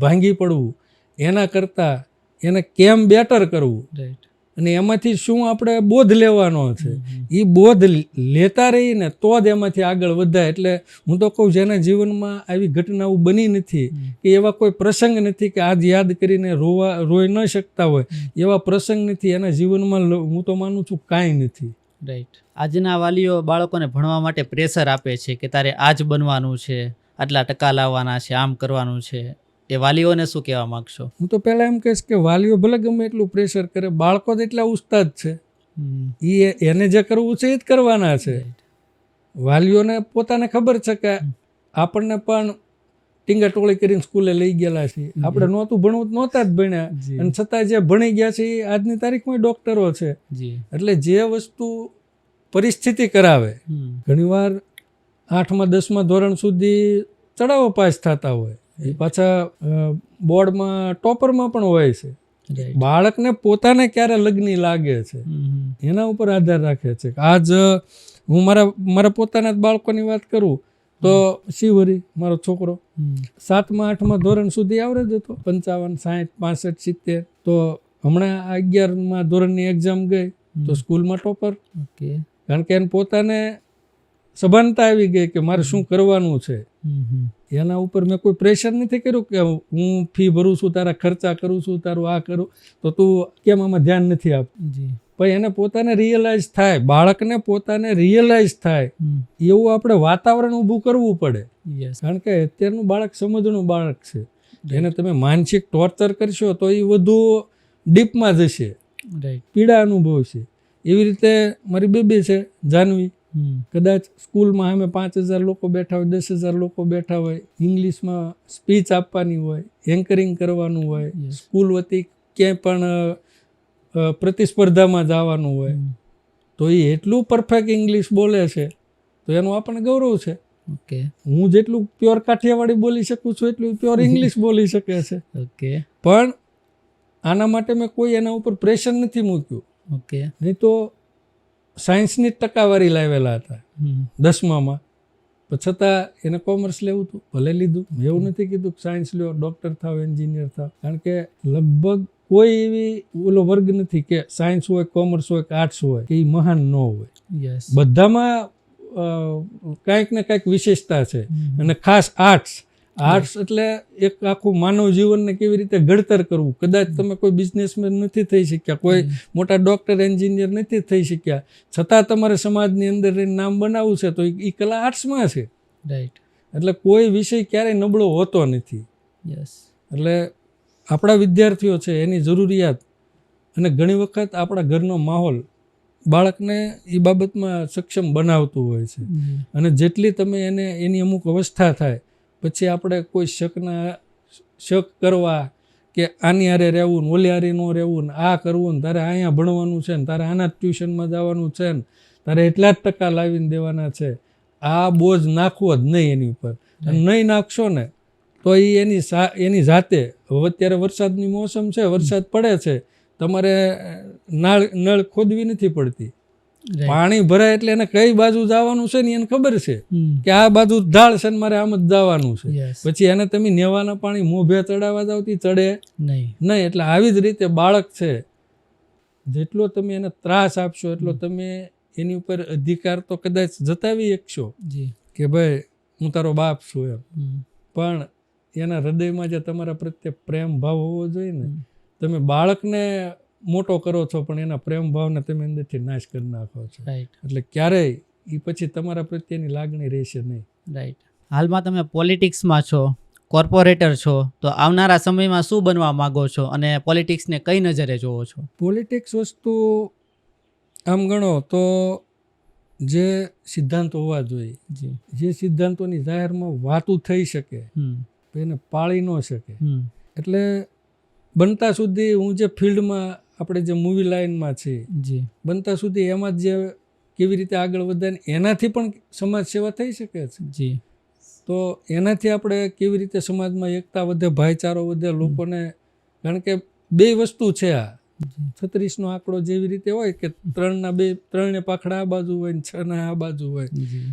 ભાંગી પડવું, એના કરતાં એને કેમ બેટર કરવું અને એમાંથી શું આપણે બોધ લેવાનો છે એ બોધ લેતા રહીને તો જ એમાંથી આગળ વધાય. એટલે હું તો કહું જેના જીવનમાં આવી ઘટનાઓ બની નથી કે એવા કોઈ પ્રસંગ નથી કે આજ યાદ કરીને રોઈ ન શકતા હોય, એવા પ્રસંગ નથી એના જીવનમાં. હું તો માનું છું કાંઈ નથી. રાઈટ. આજના વાલીઓ બાળકોને ભણવા માટે પ્રેશર આપે છે કે તારે આ જ બનવાનું છે, આટલા ટકા લાવવાના છે, આમ કરવાનું છે. એ વાલીઓને શું કહેવા માંગશો? હું તો પહેલાં એમ કહીશ કે વાલીઓ ભલે ગમે એટલું પ્રેશર કરે, બાળકો જ એટલા ઉસ્તાદ છે, એને જે કરવું છે એ જ કરવાના છે. વાલીઓને પોતાને ખબર છે કે આપણને પણ ટીંગા ટોળી કરીને સ્કૂલે લઈ ગયેલા છે, આપણે નહોતું ભણવું નહોતા જ ભણ્યા, અને છતાં જે ભણી ગયા છે એ આજની તારીખમાં ડોક્ટરો છે. એટલે જે વસ્તુ પરિસ્થિતિ કરાવે, ઘણીવાર 8મા 10મા ધોરણ સુધી ચડાવો પાસ થતા હોય, એ પાછા બોર્ડમાં ટોપરમાં પણ હોય છે. રાઈટ. બાળકને પોતાને ક્યારે લગ્ની લાગે છે એના ઉપર આધાર રાખે છે. આજ હું મારા પોતાના જ બાળકોની વાત કરું તો શિવહરી મારો છોકરો 7મા 8મા ધોરણ સુધી આવરેજ હતો, 55, 60, 65, 70. તો હમણાં 11મા ધોરણની એક્ઝામ ગઈ તો સ્કૂલમાં ટોપર. ઓકે. કારણ કે એને પોતાને સભાનતા આવી ગઈ કે મારે શું કરવાનું છે. એના ઉપર મેં કોઈ પ્રેશર નથી કર્યું કે હું ફી ભરું છું, તારા ખર્ચા કરું છું, તારું આ કરું તો તું કેમ આમાં ધ્યાન નથી આપતું. જી. પણ એને પોતાને રિયલાઇઝ થાય, બાળકને પોતાને રિયલાઇઝ થાય એવું આપણે વાતાવરણ ઊભું કરવું પડે. યસ. કારણ કે અત્યારનું બાળક સમજણું બાળક છે. એને તમે માનસિક ટોર્ચર કરશો તો એ વધુ ડીપમાં જશે, રાઈટ. પીડા અનુભવશે. એવી રીતે મારી બેબી છે જાનવી, કદાચ સ્કૂલમાં અમે 5,000 લોકો બેઠા હોય, 10,000 લોકો બેઠા હોય, ઇંગ્લિશમાં સ્પીચ આપવાની હોય, એન્કરિંગ કરવાનું હોય, સ્કૂલ વતી ક્યાંય પણ પ્રતિસ્પર્ધામાં જવાનું હોય, તો એ એટલું પરફેક્ટ ઇંગ્લિશ બોલે છે તો એનું આપણને ગૌરવ છે. ઓકે. હું જેટલું પ્યોર કાઠિયાવાડી બોલી શકું છું એટલું પ્યોર ઇંગ્લિશ બોલી શકે છે. ઓકે. પણ આના માટે મેં કોઈ એના ઉપર પ્રેશર નથી મૂક્યું. ઓકે. નહીં તો સાયન્સની જ ટકાવારી લાવેલા હતા 10મામાં, પણ છતાં એને કોમર્સ લેવું હતું, ભલે લીધું. એવું નથી કીધું કે સાયન્સ લ્યો, ડૉક્ટર થાવ, એન્જિનિયર થાવ. કારણ કે લગભગ કોઈ એવી ઓલો વર્ગ નથી કે સાયન્સ હોય, કોમર્સ હોય કે આર્ટ્સ હોય કે એ મહાન ન હોય. યસ. બધામાં કાંઈક ને કાંઈક વિશેષતા છે. અને ખાસ આર્ટ્સ એટલે એક આખું માનવ જીવનને કેવી રીતે ઘડતર કરવું. કદાચ તમે કોઈ બિઝનેસમેન નથી થઈ શક્યા, કોઈ મોટા ડૉક્ટર, એન્જિનિયર નથી થઈ શક્યા, છતાં તમારે સમાજની અંદર નામ બનાવવું છે તો એ કલા આર્ટ્સમાં છે. રાઈટ. એટલે કોઈ વિષય ક્યારેય નબળો હોતો નથી. યસ. એટલે આપણા વિદ્યાર્થીઓ છે એની જરૂરિયાત અને ઘણી વખત આપણા ઘરનો માહોલ બાળકને એ બાબતમાં સક્ષમ બનાવતું હોય છે. અને જેટલી તમે એને એની અમુક અવસ્થા થાય પછી આપણે કોઈ શક કરવા કે આની હારે રહેવું ને ઓલી હારે ન રહેવું ને આ કરવું ને તારે અહીંયા ભણવાનું છે ને તારે આના ટ્યુશનમાં જવાનું છે ને તારે એટલા જ ટકા લાવીને દેવાના છે, આ બોજ નાખવો જ નહીં એની ઉપર. અને નહીં નાખશો ને તો એ એની જાતે, હવે અત્યારે વરસાદની મોસમ છે, વરસાદ પડે છે, તમારે નળ ખોદવી નથી પડતી. પાણી ભરાય એટલે એને કઈ બાજુ જવાનું છે ને એને ખબર છે કે આ બાજુ ઢાળ છે ને મારે આમ જ જવાનું છે. પછી એને તમે નેવાના પાણી મોભે ચડાવવા જાવ તી ચડે નહીં. એટલે આવી જ રીતે બાળક છે, જેટલો તમે એને ત્રાસ આપશો એટલો તમે એની ઉપર અધિકાર તો કદાચ જતાવી શકશો કે ભાઈ હું તારો બાપ છું એમ, પણ એના હૃદયમાં જે તમારા પ્રત્યે પ્રેમ ભાવ હોવો જોઈએ ને. તમે બાળકને મોટો કરો છો પણ એના પ્રેમ ભાવને તમે અંદરથી નાશ કરી નાખો છો. એટલે ક્યારેય એ પછી તમારા પ્રત્યેની લાગણી રહેશે નહીં. રાઈટ. હાલમાં તમે પોલિટિક્સમાં છો, કોર્પોરેટર છો, તો આવનારા સમયમાં શું બનવા માંગો છો અને પોલિટિક્સને કઈ નજરે જોવો છો? પોલિટિક્સ વસ્તુ આમ ગણો તો જે સિદ્ધાંતો હોવા જોઈએ, જે સિદ્ધાંતોની જાહેરમાં વાતું થઈ શકે, એને પાળી ન શકે. એટલે બનતા સુધી હું જે ફિલ્ડમાં આપણે જે મૂવી લાઈનમાં છીએ બનતા સુધી એમાં જે કેવી રીતે આગળ વધાય એનાથી પણ સમાજ સેવા થઈ શકે છે. તો એનાથી આપણે કેવી રીતે સમાજમાં એકતા વધે, ભાઈચારો વધે, લોકોને. કારણ કે બે વસ્તુ છે આ 36નો આંકડો જેવી રીતે હોય કે 3 પાખડા આ બાજુ હોય ને 6 આ બાજુ હોય.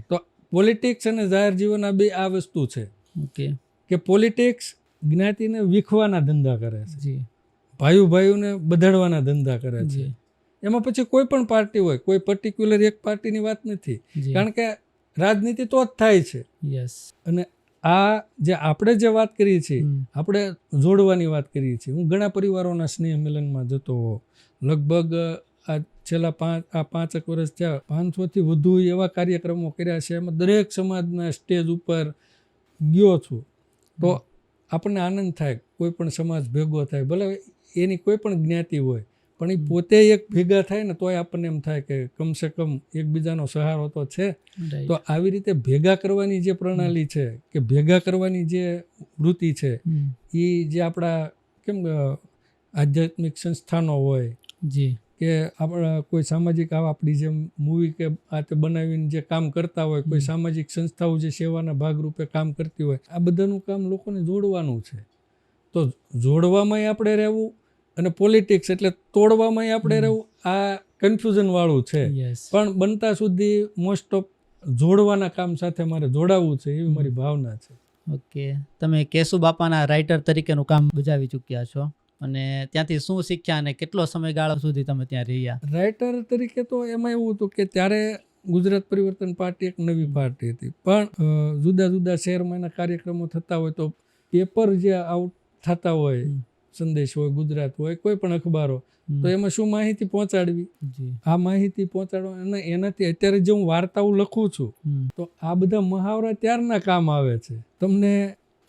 તો પોલિટિક્સ અને જાહેર જીવન આ બે આ વસ્તુ છે કે પોલિટિક્સ જ્ઞાતિને વીખવાના ધંધા કરે છે, ભાઈઓને બધાડવાના ધંધા કરે છે. એમાં પછી કોઈ પણ પાર્ટી હોય, કોઈ પર્ટિક્યુલર એક પાર્ટીની વાત નથી. કારણ કે રાજનીતિ તો જ થાય છે. અને આ જે આપણે જે વાત કરીએ છીએ, આપણે જોડવાની વાત કરીએ છીએ. હું ઘણા પરિવારોના સ્નેહ મિલનમાં જતો હોઉં. લગભગ આ છેલ્લા 5 વર્ષ થયા 500થી વધુ એવા કાર્યક્રમો કર્યા છે. એમાં દરેક સમાજના સ્ટેજ ઉપર ગયો છું. તો આપણને આનંદ થાય કોઈ પણ સમાજ ભેગો થાય, ભલે એની કોઈ પણ જ્ઞાતિ હોય, પણ એ પોતે એક ભેગા થાય ને તોય આપણને એમ થાય કે કમસે કમ એકબીજાનો સહારો તો છે. તો આવી રીતે ભેગા કરવાની જે પ્રણાલી છે કે ભેગા કરવાની જે વૃત્તિ છે એ જે આપણા કેમ આધ્યાત્મિક સંસ્થાનો હોય કે આપણા કોઈ સામાજિક આપણી જે મૂવી કે આ તે બનાવીને જે કામ કરતા હોય, કોઈ સામાજિક સંસ્થાઓ જે સેવાના ભાગરૂપે કામ કરતી હોય, આ બધાનું કામ લોકોને જોડવાનું છે. તો જોડવામાં આપણે રહેવું અને પોલિટિક્સ એટલે તોડવામાં આપણે રહેવું, આ કન્ફ્યુઝન વાળું છે. પણ બનતા સુધી મોસ્ટ ઓફ જોડવાના કામ સાથે મારે જોડાવવું છે, એવી મારી ભાવના છે. ઓકે, તમે કેશુ બાપાના રાઇટર તરીકેનું કામ બજાવી ચૂક્યા છો અને ત્યાંથી શું શીખ્યા અને કેટલો સમયગાળો સુધી તમે ત્યાં રહ્યા? રાઇટર તરીકે તો એમાં એવું હતું કે ત્યારે ગુજરાત પરિવર્તન પાર્ટી એક નવી પાર્ટી હતી, પણ જુદા જુદા શહેરમાં એના કાર્યક્રમો થતા હોય તો પેપર જે આઉટ થતા હોય, સંદેશ હોય, ગુજરાત હોય, કોઈ પણ અખબારો, તો એમાં શું માહિતી પહોંચાડવી, આ માહિતી પહોંચાડવા, અને એનાથી અત્યારે જે હું વાર્તાઓ લખું છું તો આ બધા મહાવરા ત્યારના કામ આવે છે. તમને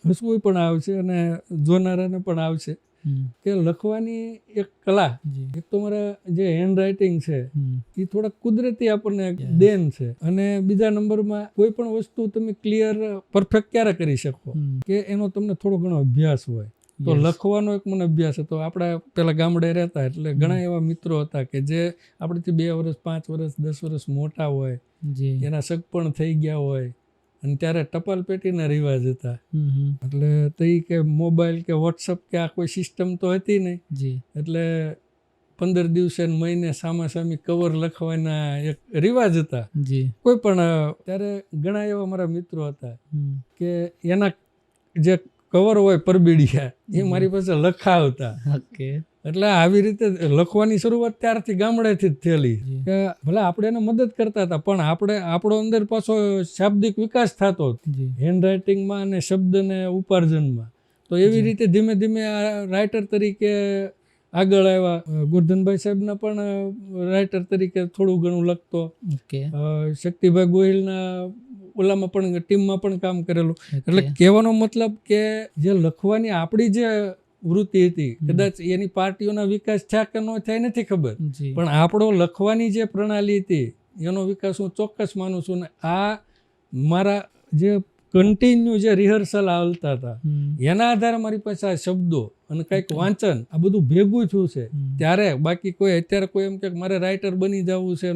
હસવું પણ આવશે અને જોનારાને પણ આવશે કે લખવાની એક કલા, એક તો મારા જે હેન્ડ રાઇટિંગ છે એ થોડા કુદરતી આપણને દેન છે, અને બીજા નંબરમાં કોઈ પણ વસ્તુ તમે ક્લિયર પરફેક્ટ ક્યારે કરી શકો કે એનો તમને થોડો ઘણો અભ્યાસ હોય. તો લખવાનો એક મને અભ્યાસ હતો. આપણા પેલા ગામડે રહેતા એટલે ઘણા એવા મિત્રો હતા કે જે આપણેથી 2 વર્ષ 5 વર્ષ 10 વર્ષ મોટા હોય, એના સગપણ થઈ ગયા હોય, અને ત્યારે ટપાલ પેટીના રિવાજ હતા. એટલે તઈ કે મોબાઈલ કે વોટ્સઅપ કે આ કોઈ સિસ્ટમ તો હતી નહીં, એટલે 15 દિવસે મહિને સામાસામી કવર લખવાના એક રિવાજ હતા. કોઈ પણ ત્યારે ઘણા એવા મારા મિત્રો હતા કે એના જે કવર હોય પરબીડિયા એ મારી પાસે લખાવતા. એટલે આવી રીતે લખવાની શરૂઆત ત્યારથી ગામડેથી જ થયેલી કે ભલે આપણે એને મદદ કરતા હતા, પણ આપણો અંદર પાછો શાબ્દિક વિકાસ થતો હેન્ડ રાઇટિંગમાં અને શબ્દને ઉપાર્જનમાં. તો એવી રીતે ધીમે ધીમે આ રાઇટર તરીકે આગળ આવ્યા. ગોરધનભાઈ સાહેબના પણ રાઇટર તરીકે થોડું ઘણું લખતો, શક્તિભાઈ ગોહિલના ઓલામાં પણ ટીમમાં પણ કામ કરેલું. એટલે કહેવાનો મતલબ કે જે લખવાની આપણી જે વૃત્તિ હતી, કદાચ એની પાર્ટીઓના વિકાસ થયા કે ન થાય નથી ખબર, પણ આપણો લખવાની જે પ્રણાલી હતી એનો વિકાસ હું ચોક્કસ માનું છું. ને આ મારા જે કન્ટિન્યુ જે રિહર્સલ આવતા હતા એના આધારે મારી પાસે આ શબ્દો અને કંઈક વાંચન આ બધું ભેગું થયું છે ત્યારે. બાકી કોઈ અત્યારે કોઈ એમ કે મારે રાઇટર બની જવું છે,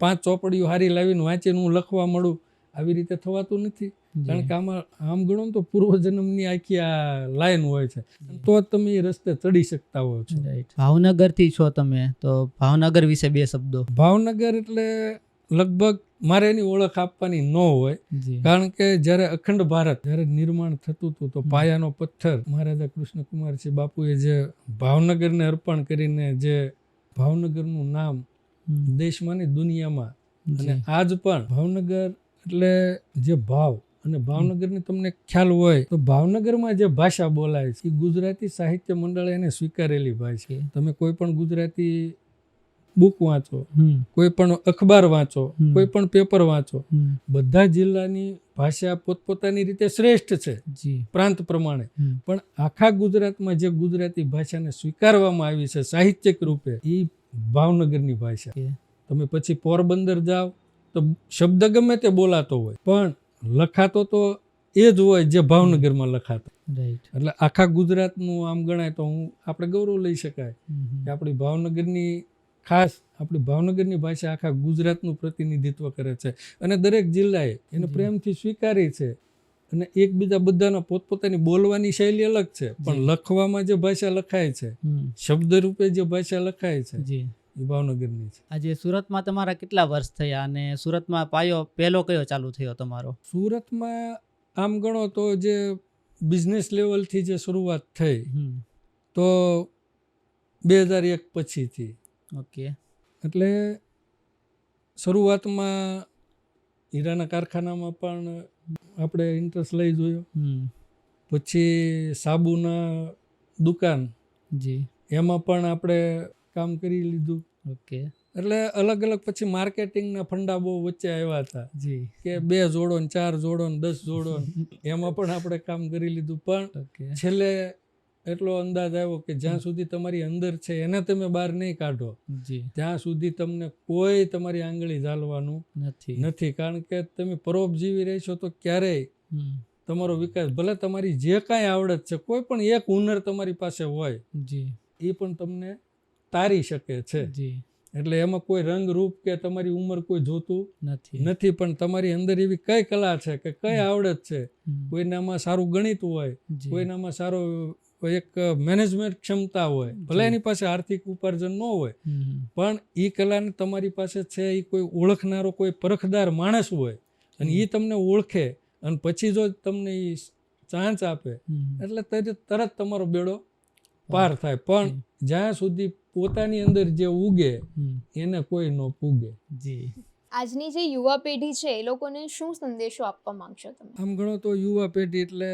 5 ચોપડીઓ હારી લાવીને વાંચીને હું લખવા મળું, આવી રીતે થવાતું નથી. કારણ કે આમાં આમ ગણો તો પૂર્વજન્મની આખી આ લાઈન હોય છે, તો જ તમે એ રસ્તે ચડી શકતા હો છો. ભાવનગરથી છો તમે, તો ભાવનગર વિશે 2 શબ્દો. ભાવનગર એટલે લગભગ મારે એની ઓળખ આપવાની ન હોય, કારણ કે જ્યારે અખંડ ભારત જ્યારે નિર્માણ થતું હતું તો પાયાનો પથ્થર મહારાજા કૃષ્ણકુમારસિંહ બાપુએ જે ભાવનગરને અર્પણ કરીને જે ભાવનગરનું નામ દેશમાં ને દુનિયામાં, અને આજ પણ ભાવનગર એટલે જે ભાવ અને ભાવનગરની તમને ખ્યાલ હોય તો ભાવનગરમાં જે ભાષા બોલાય છે એ ગુજરાતી સાહિત્ય મંડળે એને સ્વીકારેલી ભાષા. તમે કોઈ પણ ગુજરાતી બુક વાંચો, કોઈ પણ અખબાર વાંચો, કોઈ પણ પેપર વાંચો, બધા જિલ્લાની ભાષા પોતપોતાની રીતે શ્રેષ્ઠ છે પ્રાંત પ્રમાણે, પણ આખા ગુજરાતમાં જે ગુજરાતી ભાષાને સ્વીકારવામાં આવી છે સાહિત્યિક રૂપે એ ભાવનગરની ભાષા. તમે પછી પોરબંદર જાઓ તો શબ્દ ગમે તે બોલાતો હોય પણ લખાતો તો એ જ હોય જે ભાવનગરમાં લખાતો. એટલે આખા ગુજરાતનું આમ ગણાય તો આપણે ગૌરવ લઈ શકાય કે આપણી ભાવનગરની ખાસ આપણી ભાવનગરની ભાષા આખા ગુજરાતનું પ્રતિનિધિત્વ કરે છે, અને દરેક જિલ્લાએ એને પ્રેમથી સ્વીકારી છે. અને એકબીજા બધાના પોતપોતાની બોલવાની શૈલી અલગ છે, પણ લખવામાં જે ભાષા લખાય છે, શબ્દ રૂપે જે ભાષા લખાય છે એ ભાવનગરની છે. આજે સુરતમાં તમારા કેટલા વર્ષ થયા અને સુરતમાં પાયો પહેલો કયો ચાલુ થયો તમારો? સુરતમાં આમ ગણો તો જે બિઝનેસ લેવલથી જે શરૂઆત થઈ તો 2001 પછીથી. એટલે શરૂઆતમાં હીરાના કારખાનામાં પણ આપણે ઇન્ટરેસ્ટ લઈ જોયો, પછી સાબુના દુકાન એમાં પણ આપણે કામ કરી લીધું. એટલે અલગ અલગ પછી માર્કેટિંગના ફંડા બહુ વચ્ચે આવ્યા હતા કે 2 જોડો ને 4 જોડો ને 10 જોડો એમાં પણ આપણે કામ કરી લીધું. પણ છેલ્લે એટલો અંદાજ આવ્યો કે જ્યાં સુધી તમારી અંદર છે એને તમે બહાર નહીં કાઢો ત્યાં સુધી તમને કોઈ તમારી આંગળી ઝાલવાનું નથી. કારણ કે તમે પરોપજીવી રહેશો તો ક્યારેય તમારો વિકાસ, ભલે તમારી જે કાંઈ આવડત છે, કોઈ પણ એક હુનર તમારી પાસે હોય એ પણ તમને તારી શકે છે. એટલે એમાં કોઈ રંગ રૂપ કે તમારી ઉંમર કોઈ જોતું નથી. નથી, પણ તમારી અંદર એવી કઈ કલા છે કે કઈ આવડત છે. હમ. કોઈનામાં સારું ગણિત હોય, જી. કોઈનામાં સારો એક મેનેજમેન્ટ ક્ષમતા હોય, ભલે એની પાસે આર્થિક ઉપાર્જન ન હોય, હમ. પણ એ કલાને તમારી પાસે છે, એ કોઈ ઓળખનારો કોઈ પરખદાર માણસ હોય અને એ તમને ઓળખે અને પછી જો તમને એ ચાન્સ આપે હમ. એટલે તરત તમારો બેડો પાર થાય. પણ જ્યાં સુધી પોતાની અંદર જે ઉગે હમ. એને કોઈ ન પૂગે. જી. આજની જે યુવા પેઢી છે એ લોકોને શું સંદેશો આપવા માંગશો તમે? આમ ગણો તો યુવા પેઢી એટલે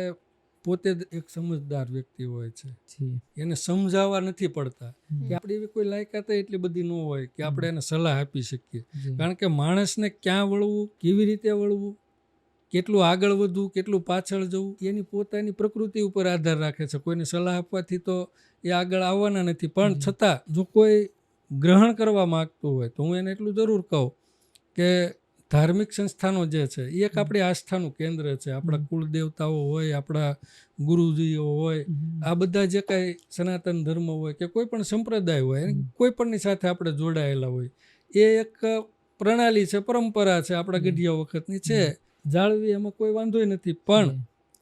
પોતે જ એક સમજદાર વ્યક્તિ હોય છે. જી. એને સમજાવવા નથી પડતા હમ. કે આપણી એવી કોઈ લાયકાત એટલી બધી ન હોય કે આપણે એને સલાહ આપી શકીએ. જી. કારણ કે માણસને ક્યાં વળવું, કેવી રીતે વળવું, કેટલું આગળ વધવું, કેટલું પાછળ જવું, એની પોતાની પ્રકૃતિ ઉપર આધાર રાખે છે. કોઈને સલાહ આપવાથી તો એ આગળ આવવાના નથી. પણ છતાં જો કોઈ ગ્રહણ કરવા માગતું હોય તો હું એને એટલું જરૂર કહું કે ધાર્મિક સંસ્થાનો જે છે એ એક આપણી આસ્થાનું કેન્દ્ર છે. આપણા કુળદેવતાઓ હોય, આપણા ગુરુજીઓ હોય, આ બધા જે કાંઈ સનાતન ધર્મ હોય કે કોઈ પણ સંપ્રદાય હોય, કોઈ પણની સાથે આપણે જોડાયેલા હોય, એ એક પ્રણાલી છે, પરંપરા છે, આપણા ગઢિયા વખતની છે. જાળવી એમાં કોઈ વાંધોય નથી. પણ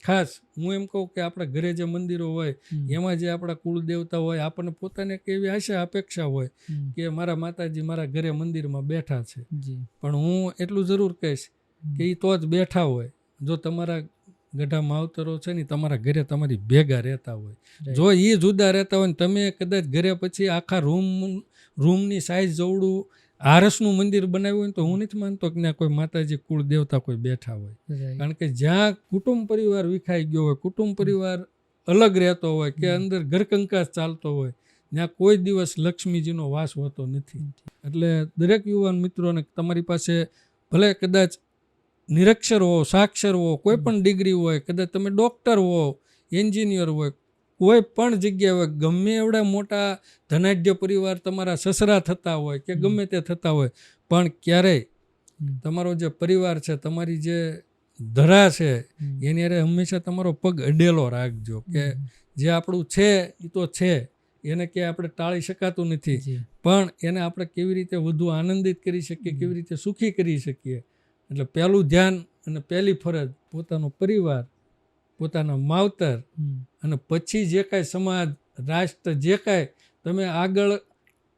ખાસ હું એમ કહું કે આપણા ઘરે જે મંદિરો હોય એમાં જે આપણા કુળદેવતા હોય, આપણને પોતાને એક એવી આશા અપેક્ષા હોય કે મારા માતાજી મારા ઘરે મંદિરમાં બેઠા છે. જી. પણ હું એટલું જરૂર કહીશ કે એ તો જ બેઠા હોય જો તમારા ગઢા માવતરો છે ને તમારા ઘરે તમારી ભેગા રહેતા હોય. જો એ જુદા રહેતા હોય ને તમે કદાચ ઘરે પછી આખા રૂમની સાઈઝ જવડું આરસનું મંદિર બનાવ્યું હોય તો હું નથી માનતો કે ત્યાં કોઈ માતાજી કુળ દેવતા કોઈ બેઠા હોય. કારણ કે જ્યાં કુટુંબ પરિવાર વિખાઈ ગયો હોય, કુટુંબ પરિવાર અલગ રહેતો હોય કે અંદર ઘરકંકાસ ચાલતો હોય, ત્યાં કોઈ દિવસ લક્ષ્મીજીનો વાસ હોતો નથી. એટલે દરેક યુવાન મિત્રોને તમારી પાસે ભલે કદાચ નિરક્ષર હો, સાક્ષર હો, કોઈ પણ ડિગ્રી હોય, કદાચ તમે ડૉક્ટર હો, એન્જિનિયર હોય, કોઈ પણ જગ્યાએ હોય, ગમે એવડા મોટા ધનાઢ્ય પરિવાર તમારા સસરા થતા હોય કે ગમે તે થતા હોય, પણ ક્યારેય તમારો જે પરિવાર છે, તમારી જે ધરા છે, એની અરે હંમેશા તમારો પગ અડેલો રાખજો કે જે આપણું છે એ તો છે, એને ક્યાંય આપણે ટાળી શકાતું નથી. પણ એને આપણે કેવી રીતે વધુ આનંદિત કરી શકીએ, કેવી રીતે સુખી કરી શકીએ. એટલે પહેલું ધ્યાન અને પહેલી ફરજ પોતાનો પરિવાર, પોતાના માવતર, અને પછી જે કાંઈ સમાજ, રાષ્ટ્ર, જે કાંઈ તમે આગળ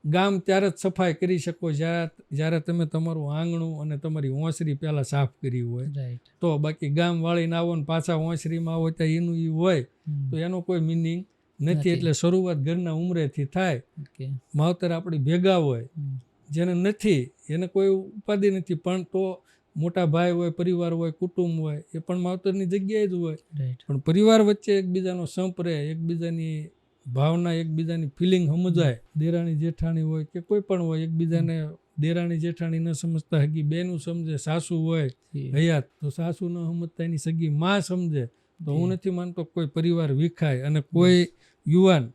ગામ ત્યારે જ સફાઈ કરી શકો જ્યારે તમે તમારું આંગણું અને તમારી ઓસરી પહેલાં સાફ કરી હોય. તો બાકી ગામ વાળીને આવો ને પાછા ઓસરીમાં આવો ત્યાં એનું એ હોય તો એનો કોઈ મિનિંગ નથી. એટલે શરૂઆત ઘરના ઉંમરેથી થાય. માવતર આપણી ભેગા હોય, જેને નથી એને કોઈ ઉપાધિ નથી, પણ તો મોટા ભાઈ હોય, પરિવાર હોય, કુટુંબ હોય, એ પણ માવતરની જગ્યાએ જ હોય. પણ પરિવાર વચ્ચે એકબીજાનો સંપ રહે, એકબીજાની ભાવના, એકબીજાની ફિલિંગ સમજાય. દેરાણી જેઠાણી હોય કે કોઈ પણ હોય, એકબીજાને દેરાણી જેઠાણી ન સમજતા હગી બેનું સમજે, સાસુ હોય હયાત તો સાસુ ન સમજતા એની સગી માં સમજે. તો હું નથી માનતો કોઈ પરિવાર વિખાય અને કોઈ યુવાન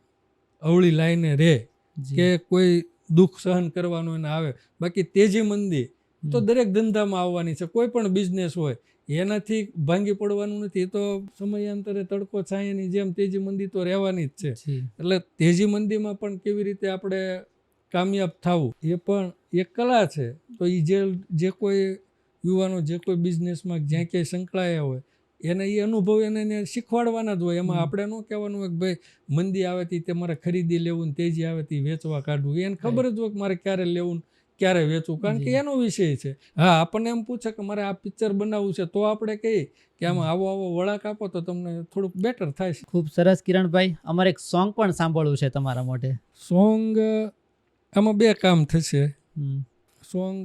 અવળી લાઈને રહે કે કોઈ દુઃખ સહન કરવાનો એને આવે. બાકી તેજી મંદી તો દરેક ધંધામાં આવવાની છે. કોઈ પણ બિઝનેસ હોય એનાથી ભાંગી પડવાનું નથી. એ તો સમયાંતરે તડકો છાંયાની જેમ તેજી મંદી તો રહેવાની જ છે. એટલે તેજી મંદીમાં પણ કેવી રીતે આપણે કામયાબ થવું એ પણ એક કલા છે. તો એ જે કોઈ યુવાનો જે કોઈ બિઝનેસમાં જ્યાં ક્યાંય સંકળાયા હોય એને એ અનુભવ એને શીખવાડવાના જ હોય. એમાં આપણે ન કહેવાનું હોય કે ભાઈ મંદી આવેથી તે મારે ખરીદી લેવું ને તેજી આવેથી વેચવા કાઢવું. એને ખબર જ હોય કે મારે ક્યારે લેવું ક્યારે વેચવું, કારણ કે એનો વિષય છે. હા, આપણને એમ પૂછે કે મારે આ પિક્ચર બનાવવું છે તો આપણે કહીએ કે આમાં આવો વળાંક આપો તો તમને થોડુંક બેટર થાય છે. ખૂબ સરસ કિરણભાઈ. અમારે એક સોંગ પણ સાંભળવું છે તમારા માટે. સોંગ આમાં બે કામ થશે. સોંગ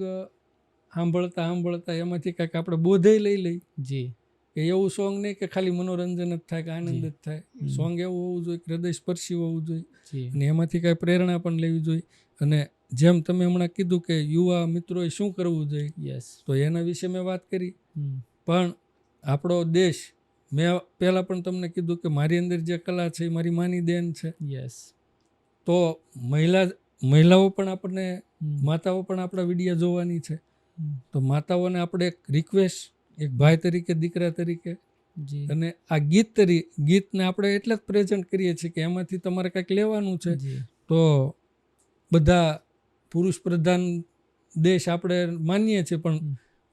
સાંભળતા સાંભળતા એમાંથી કાંઈક આપણે બોધે લઈ લઈ. જી. કે એવું સોંગ નહીં કે ખાલી મનોરંજન જ થાય કે આનંદ જ થાય. સોંગ એવું હોવું જોઈએ, હૃદય સ્પર્શી હોવું જોઈએ અને એમાંથી કાંઈ પ્રેરણા પણ લેવી જોઈએ. અને જેમ તમે હમણાં કીધું કે યુવા મિત્રોએ શું કરવું જોઈએ, તો એના વિશે મેં વાત કરી. પણ આપણો દેશ, મેં પહેલાં પણ તમને કીધું કે મારી અંદર જે કલા છે એ મારી માની દેન છે. તો મહિલાઓ પણ આપણને, માતાઓ પણ આપણા વિડીયો જોવાની છે. તો માતાઓને આપણે એક રિક્વેસ્ટ, એક ભાઈ તરીકે, દીકરા તરીકે, અને આ ગીતને આપણે એટલે જ પ્રેઝન્ટ કરીએ છીએ કે એમાંથી તમારે કંઈક લેવાનું છે. તો બધા પુરુષ પ્રધાન દેશ આપણે માનીએ છીએ, પણ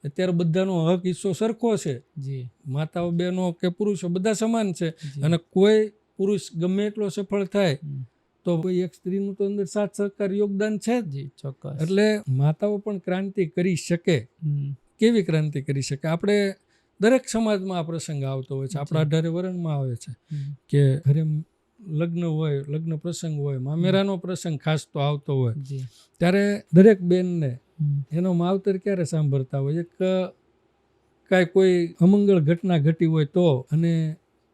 અત્યારે બધાનો હક હિસ્સો સરખો છે. જી માતાઓ, બહેનો કે પુરુષો બધા સમાન છે. જી. અને કોઈ પુરુષ ગમે એટલો સફળ થાય હમ. તો કોઈ એક સ્ત્રીનું તો અંદર સાથ સહકાર યોગદાન છે જ. જી ચોક્કસ. એટલે માતાઓ પણ ક્રાંતિ કરી શકે. હમ. કેવી ક્રાંતિ કરી શકે? આપણે દરેક સમાજમાં આ પ્રસંગ આવતો હોય છે. આપણા 18 વર્ણમાં આવે છે હમ. કે ઘરે લગ્ન હોય, લગ્ન પ્રસંગ હોય, મામેરાનો પ્રસંગ ખાસ તો આવતો હોય, જી ત્યારે દરેક બેનને હમ. એનો માવતર ક્યારે સાંભળતા હોય? કાંઈ કોઈ અમંગળ ઘટના ઘટી હોય તો, અને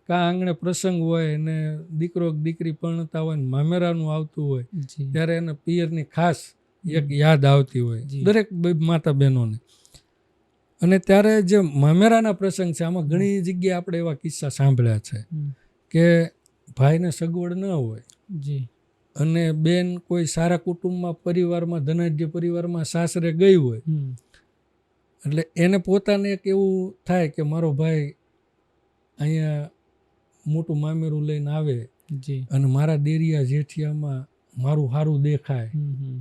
આંગણે પ્રસંગ હોય અને દીકરો કે દીકરી પરણતા હોય ને મામેરાનું આવતું હોય, જી ત્યારે એને પિયરની ખાસ એક યાદ આવતી હોય જી. દરેક માતા બહેનોને. અને ત્યારે જે મામેરાના પ્રસંગ છે, આમાં ઘણી જગ્યાએ આપણે એવા કિસ્સા સાંભળ્યા છે હમ. કે ભાઈને સગવડ ન હોય જી અને બેન કોઈ સારા કુટુંબમાં, પરિવારમાં, ધનાઢ્ય પરિવારમાં સાસરે ગઈ હોય, હમ. એટલે એને પોતાને એક એવું થાય કે મારો ભાઈ અહીંયા મોટું મામેરું લઈને આવે જી અને મારા દેરિયા જેઠિયામાં મારું સારું દેખાય. હમ. હમ.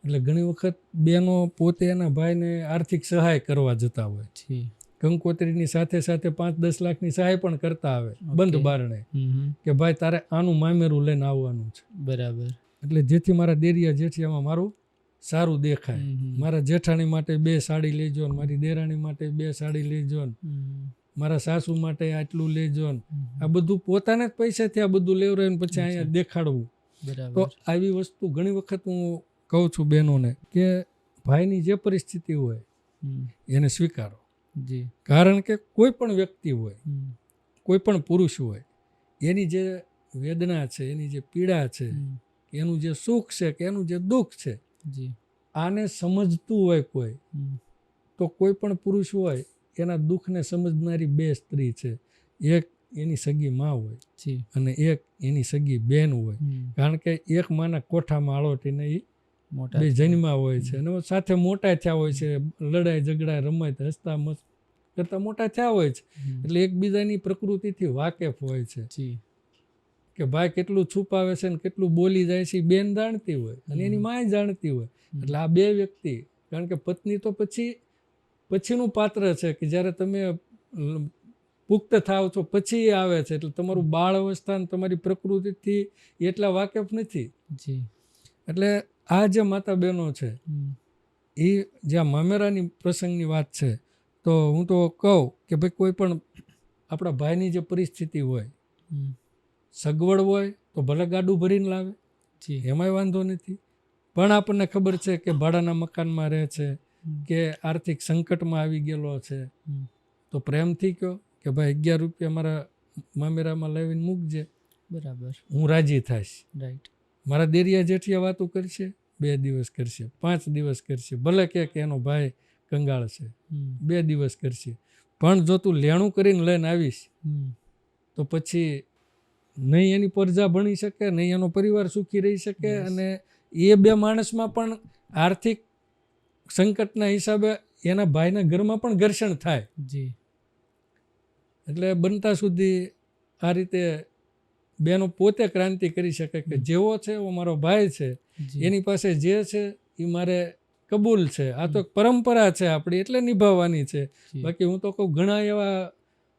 એટલે ઘણી વખત બહેનો પોતે એના ભાઈને આર્થિક સહાય કરવા જતા હોય. જી કંકોત્રીની સાથે સાથે 5-10 લાખની સહાય પણ કરતા આવે બંધ બારણે, હમ. કે ભાઈ તારે આનું મામેરું લઈને આવવાનું છે, બરાબર. એટલે જેથી મારા દેરિયા જેઠિયામાં મારું સારું દેખાય. હમ. મારા જેઠાણી માટે 2 સાડી લેજો ને, મારી દેરાણી માટે 2 સાડી લેજો ને, હમ. મારા સાસુ માટે આટલું લેજો ને. હમ. આ બધું પોતાના જ પૈસાથી આ બધું લેવરાય ને પછી અહીંયા દેખાડવું. તો બરાબર. આવી વસ્તુ ઘણી વખત હું કહું છું બહેનોને કે ભાઈની જે પરિસ્થિતિ હોય હમ. એને સ્વીકારો. જી કારણ કે કોઈ પણ વ્યક્તિ હોય, હમ. કોઈ પણ પુરુષ હોય, એની જે વેદના છે, એની જે પીડા છે, હમ. એનું જે સુખ છે કે એનું જે દુઃખ છે, જી આને સમજતું હોય કોઈ, હમ. તો કોઈ પણ પુરુષ હોય એના દુઃખને સમજનારી 2 સ્ત્રી છે. એક એની સગી માં હોય જી અને એક એની સગી બેન હોય. હમ. કારણ કે એક માના કોઠામાં આળોટીને એ મોટા 2 જન્મા હોય છે અને સાથે મોટા થયા હોય છે, લડાઈ ઝઘડા રમત હસતા મસ્ત કરતા મોટા થયા હોય છે. હમ. એટલે એકબીજાની પ્રકૃતિથી વાકેફ હોય છે જી કે ભાઈ કેટલું છુપાવે છે ને કેટલું બોલી જાય છે, બેન જાણતી હોય અને એની માય જાણતી હોય. એટલે આ 2 વ્યક્તિ, કારણ કે પત્ની તો પછીનું પાત્ર છે કે જ્યારે તમે પુખ્ત થાવ છો પછી આવે છે. એટલે તમારું બાળ અવસ્થા ને તમારી પ્રકૃતિથી એટલા વાકેફ નથી. જી એટલે આ જે માતા બહેનો છે હમ. એ જ્યાં મામેરાની પ્રસંગની વાત છે, તો હું તો કહું કે ભાઈ કોઈ પણ આપણા ભાઈની જે પરિસ્થિતિ હોય, હમ. સગવડ હોય તો ભલે ગાડું ભરીને લાવે, જી એમાંય વાંધો નથી. પણ આપણને ખબર છે કે ભાડાના મકાનમાં રહે છે હમ. કે આર્થિક સંકટમાં આવી ગયેલો છે, હમ. તો પ્રેમથી કહો કે ભાઈ 11 રૂપિયા મારા મામેરામાં લાવીને મૂકજે, બરાબર. હું રાજી થઈશ. રાઈટ. મારા દેરિયા જેઠિયા વાતું કરશે, 2 દિવસ કરશે, 5 દિવસ કરશે, ભલે કે એનો ભાઈ કંગાળ છે, હમ. 2 દિવસ કરશે. પણ જો તું લેણું કરીને લઈને આવીશ હમ. તો પછી નહીં એની પ્રજા ભણી શકે, નહીં એનો પરિવાર સુખી રહી શકે. Yes. અને એ 2 માણસમાં પણ આર્થિક સંકટના હિસાબે એના ભાઈના ઘરમાં પણ ઘર્ષણ થાય. જી એટલે બનતા સુધી આ રીતે બેનો પોતે ક્રાંતિ કરી શકે કે જેવો છે એવો મારો ભાઈ છે, જી એની પાસે જે છે એ મારે કબૂલ છે. આ તો એક પરંપરા છે આપણી, એટલે નિભાવવાની છે. જી. બાકી હું તો કહું ઘણા એવા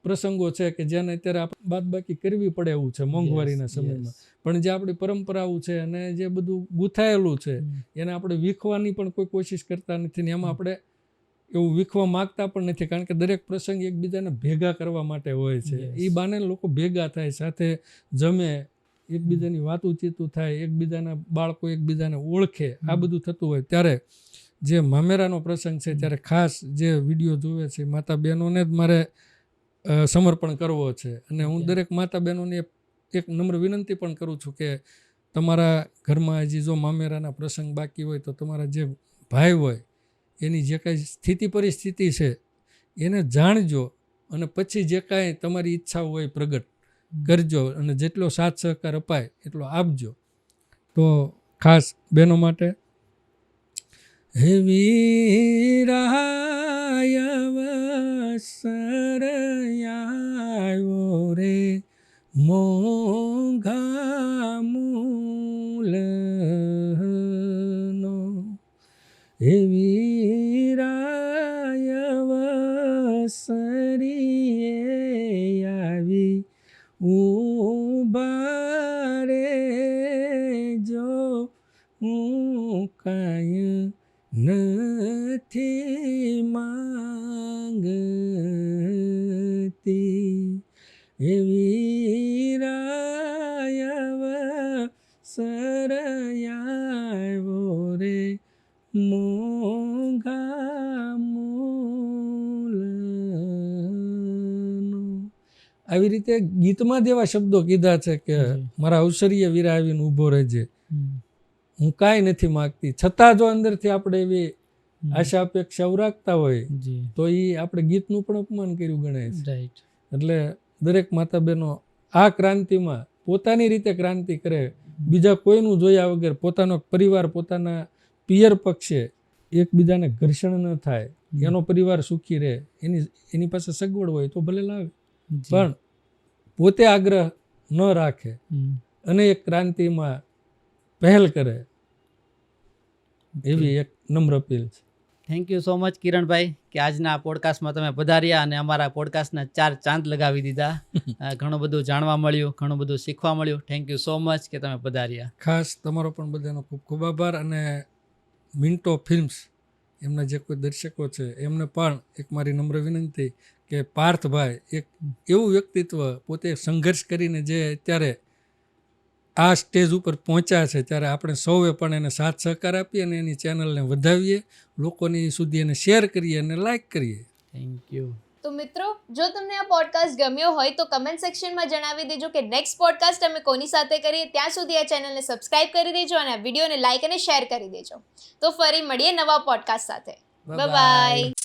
પ્રસંગો છે કે જેને અત્યારે આપણે બાદબાકી કરવી પડે એવું છે મોંઘવારીના Yes, સમયમાં. yes. પણ જે આપણી પરંપરાઓ છે અને જે બધું ગૂંથાયેલું છે હમ. એને આપણે વીખવાની પણ કોઈ કોશિશ કરતા નથી ને એમાં આપણે એવું વીખવા માગતા પણ નથી. કારણ કે દરેક પ્રસંગ એકબીજાને ભેગા કરવા માટે હોય છે. Yes. એ બાને લોકો ભેગા થાય, સાથે જમે, એકબીજાની વાતું થાય, એકબીજાના બાળકો એકબીજાને ઓળખે, આ બધું થતું હોય. ત્યારે જે મામેરાનો પ્રસંગ છે ત્યારે ખાસ જે વિડીયો જોવે છે માતા બહેનોને જ મારે સમર્પણ કરવો છે. અને હું દરેક માતા બહેનોને એક નમ્ર વિનંતી પણ કરું છું કે તમારા ઘરમાં હજી જો મામેરાના પ્રસંગ બાકી હોય તો તમારા જે ભાઈ હોય એની જે કાંઈ સ્થિતિ પરિસ્થિતિ છે એને જાણજો અને પછી જે કાંઈ તમારી ઈચ્છા હોય પ્રગટ કરજો અને જેટલો સાથ સહકાર અપાય એટલો આપજો. તો ખાસ બહેનો માટે હે વીરાય અવસર આવ્યો રે મોંઘા મૂલનો હે વીરાયવસરીએ આવી ઉભા રે જો હું કાંઈ નથી માંગતી હે વીરાયવસરયાવો રે મોંઘા મૂલનો. આવી રીતે ગીતમાં જ એવા શબ્દો કીધા છે કે મારા અવસરીય વીરા આવીને ઊભો રહેજે, હું કાંઈ નથી માગતી. છતાં જો અંદરથી આપણે એવી આશા અપેક્ષાઓ રાખતા હોય તો એ આપણે ગીતનું પણ અપમાન કર્યું ગણાય છે. રાઈટ. એટલે દરેક માતા બહેનો આ ક્રાંતિમાં પોતાની રીતે ક્રાંતિ કરે, બીજા કોઈનું જોયા વગર પોતાનો પરિવાર, પોતાના પિયર પક્ષે એકબીજાને ઘર્ષણ ન થાય, એનો પરિવાર સુખી રહે, એની પાસે સગવડ હોય તો ભલે લાવે, પણ પોતે આગ્રહ ન રાખે અને એક ક્રાંતિમાં પહેલ કરે, એવી એક નમ્ર અપીલ છે. Thank you so much Kiranbhai કે આજના પોડકાસ્ટમાં તમે પધાર્યા અને અમારા પોડકાસ્ટના 4 ચાંદ લગાવી દીધા. ઘણું બધું જાણવા મળ્યું, ઘણું બધું શીખવા મળ્યું. થેન્ક યુ સો મચ કે તમે પધાર્યા. ખાસ તમારો પણ બધાનો ખૂબ ખૂબ આભાર. અને મિન્ટો ફિલ્મ્સ એમના જે કોઈ દર્શકો છે એમને પણ એક મારી નમ્ર વિનંતી કે પાર્થભાઈ એક એવું વ્યક્તિત્વ, પોતે સંઘર્ષ કરીને જે અત્યારે આ સ્ટેજ ઉપર પહોંચ્યા છે, ત્યારે આપણે સૌએ પણ એને સાથ સહકાર આપીએ અને એની ચેનલને વધાવીએ, લોકોની સુધી એને શેર કરીએ અને લાઈક કરીએ. Thank you. તો મિત્રો, જો તમને આ પોડકાસ્ટ ગમ્યો હોય તો કમેન્ટ સેક્શનમાં જણાવી દેજો કે નેક્સ્ટ પોડકાસ્ટ અમે કોની સાથે કરીએ. ત્યાં સુધી આ ચેનલને સબસ્ક્રાઇબ કરી દેજો અને આ વિડીયોને લાઈક અને શેર કરી દેજો. તો ફરી મળીએ નવા પોડકાસ્ટ સાથે. Bye bye.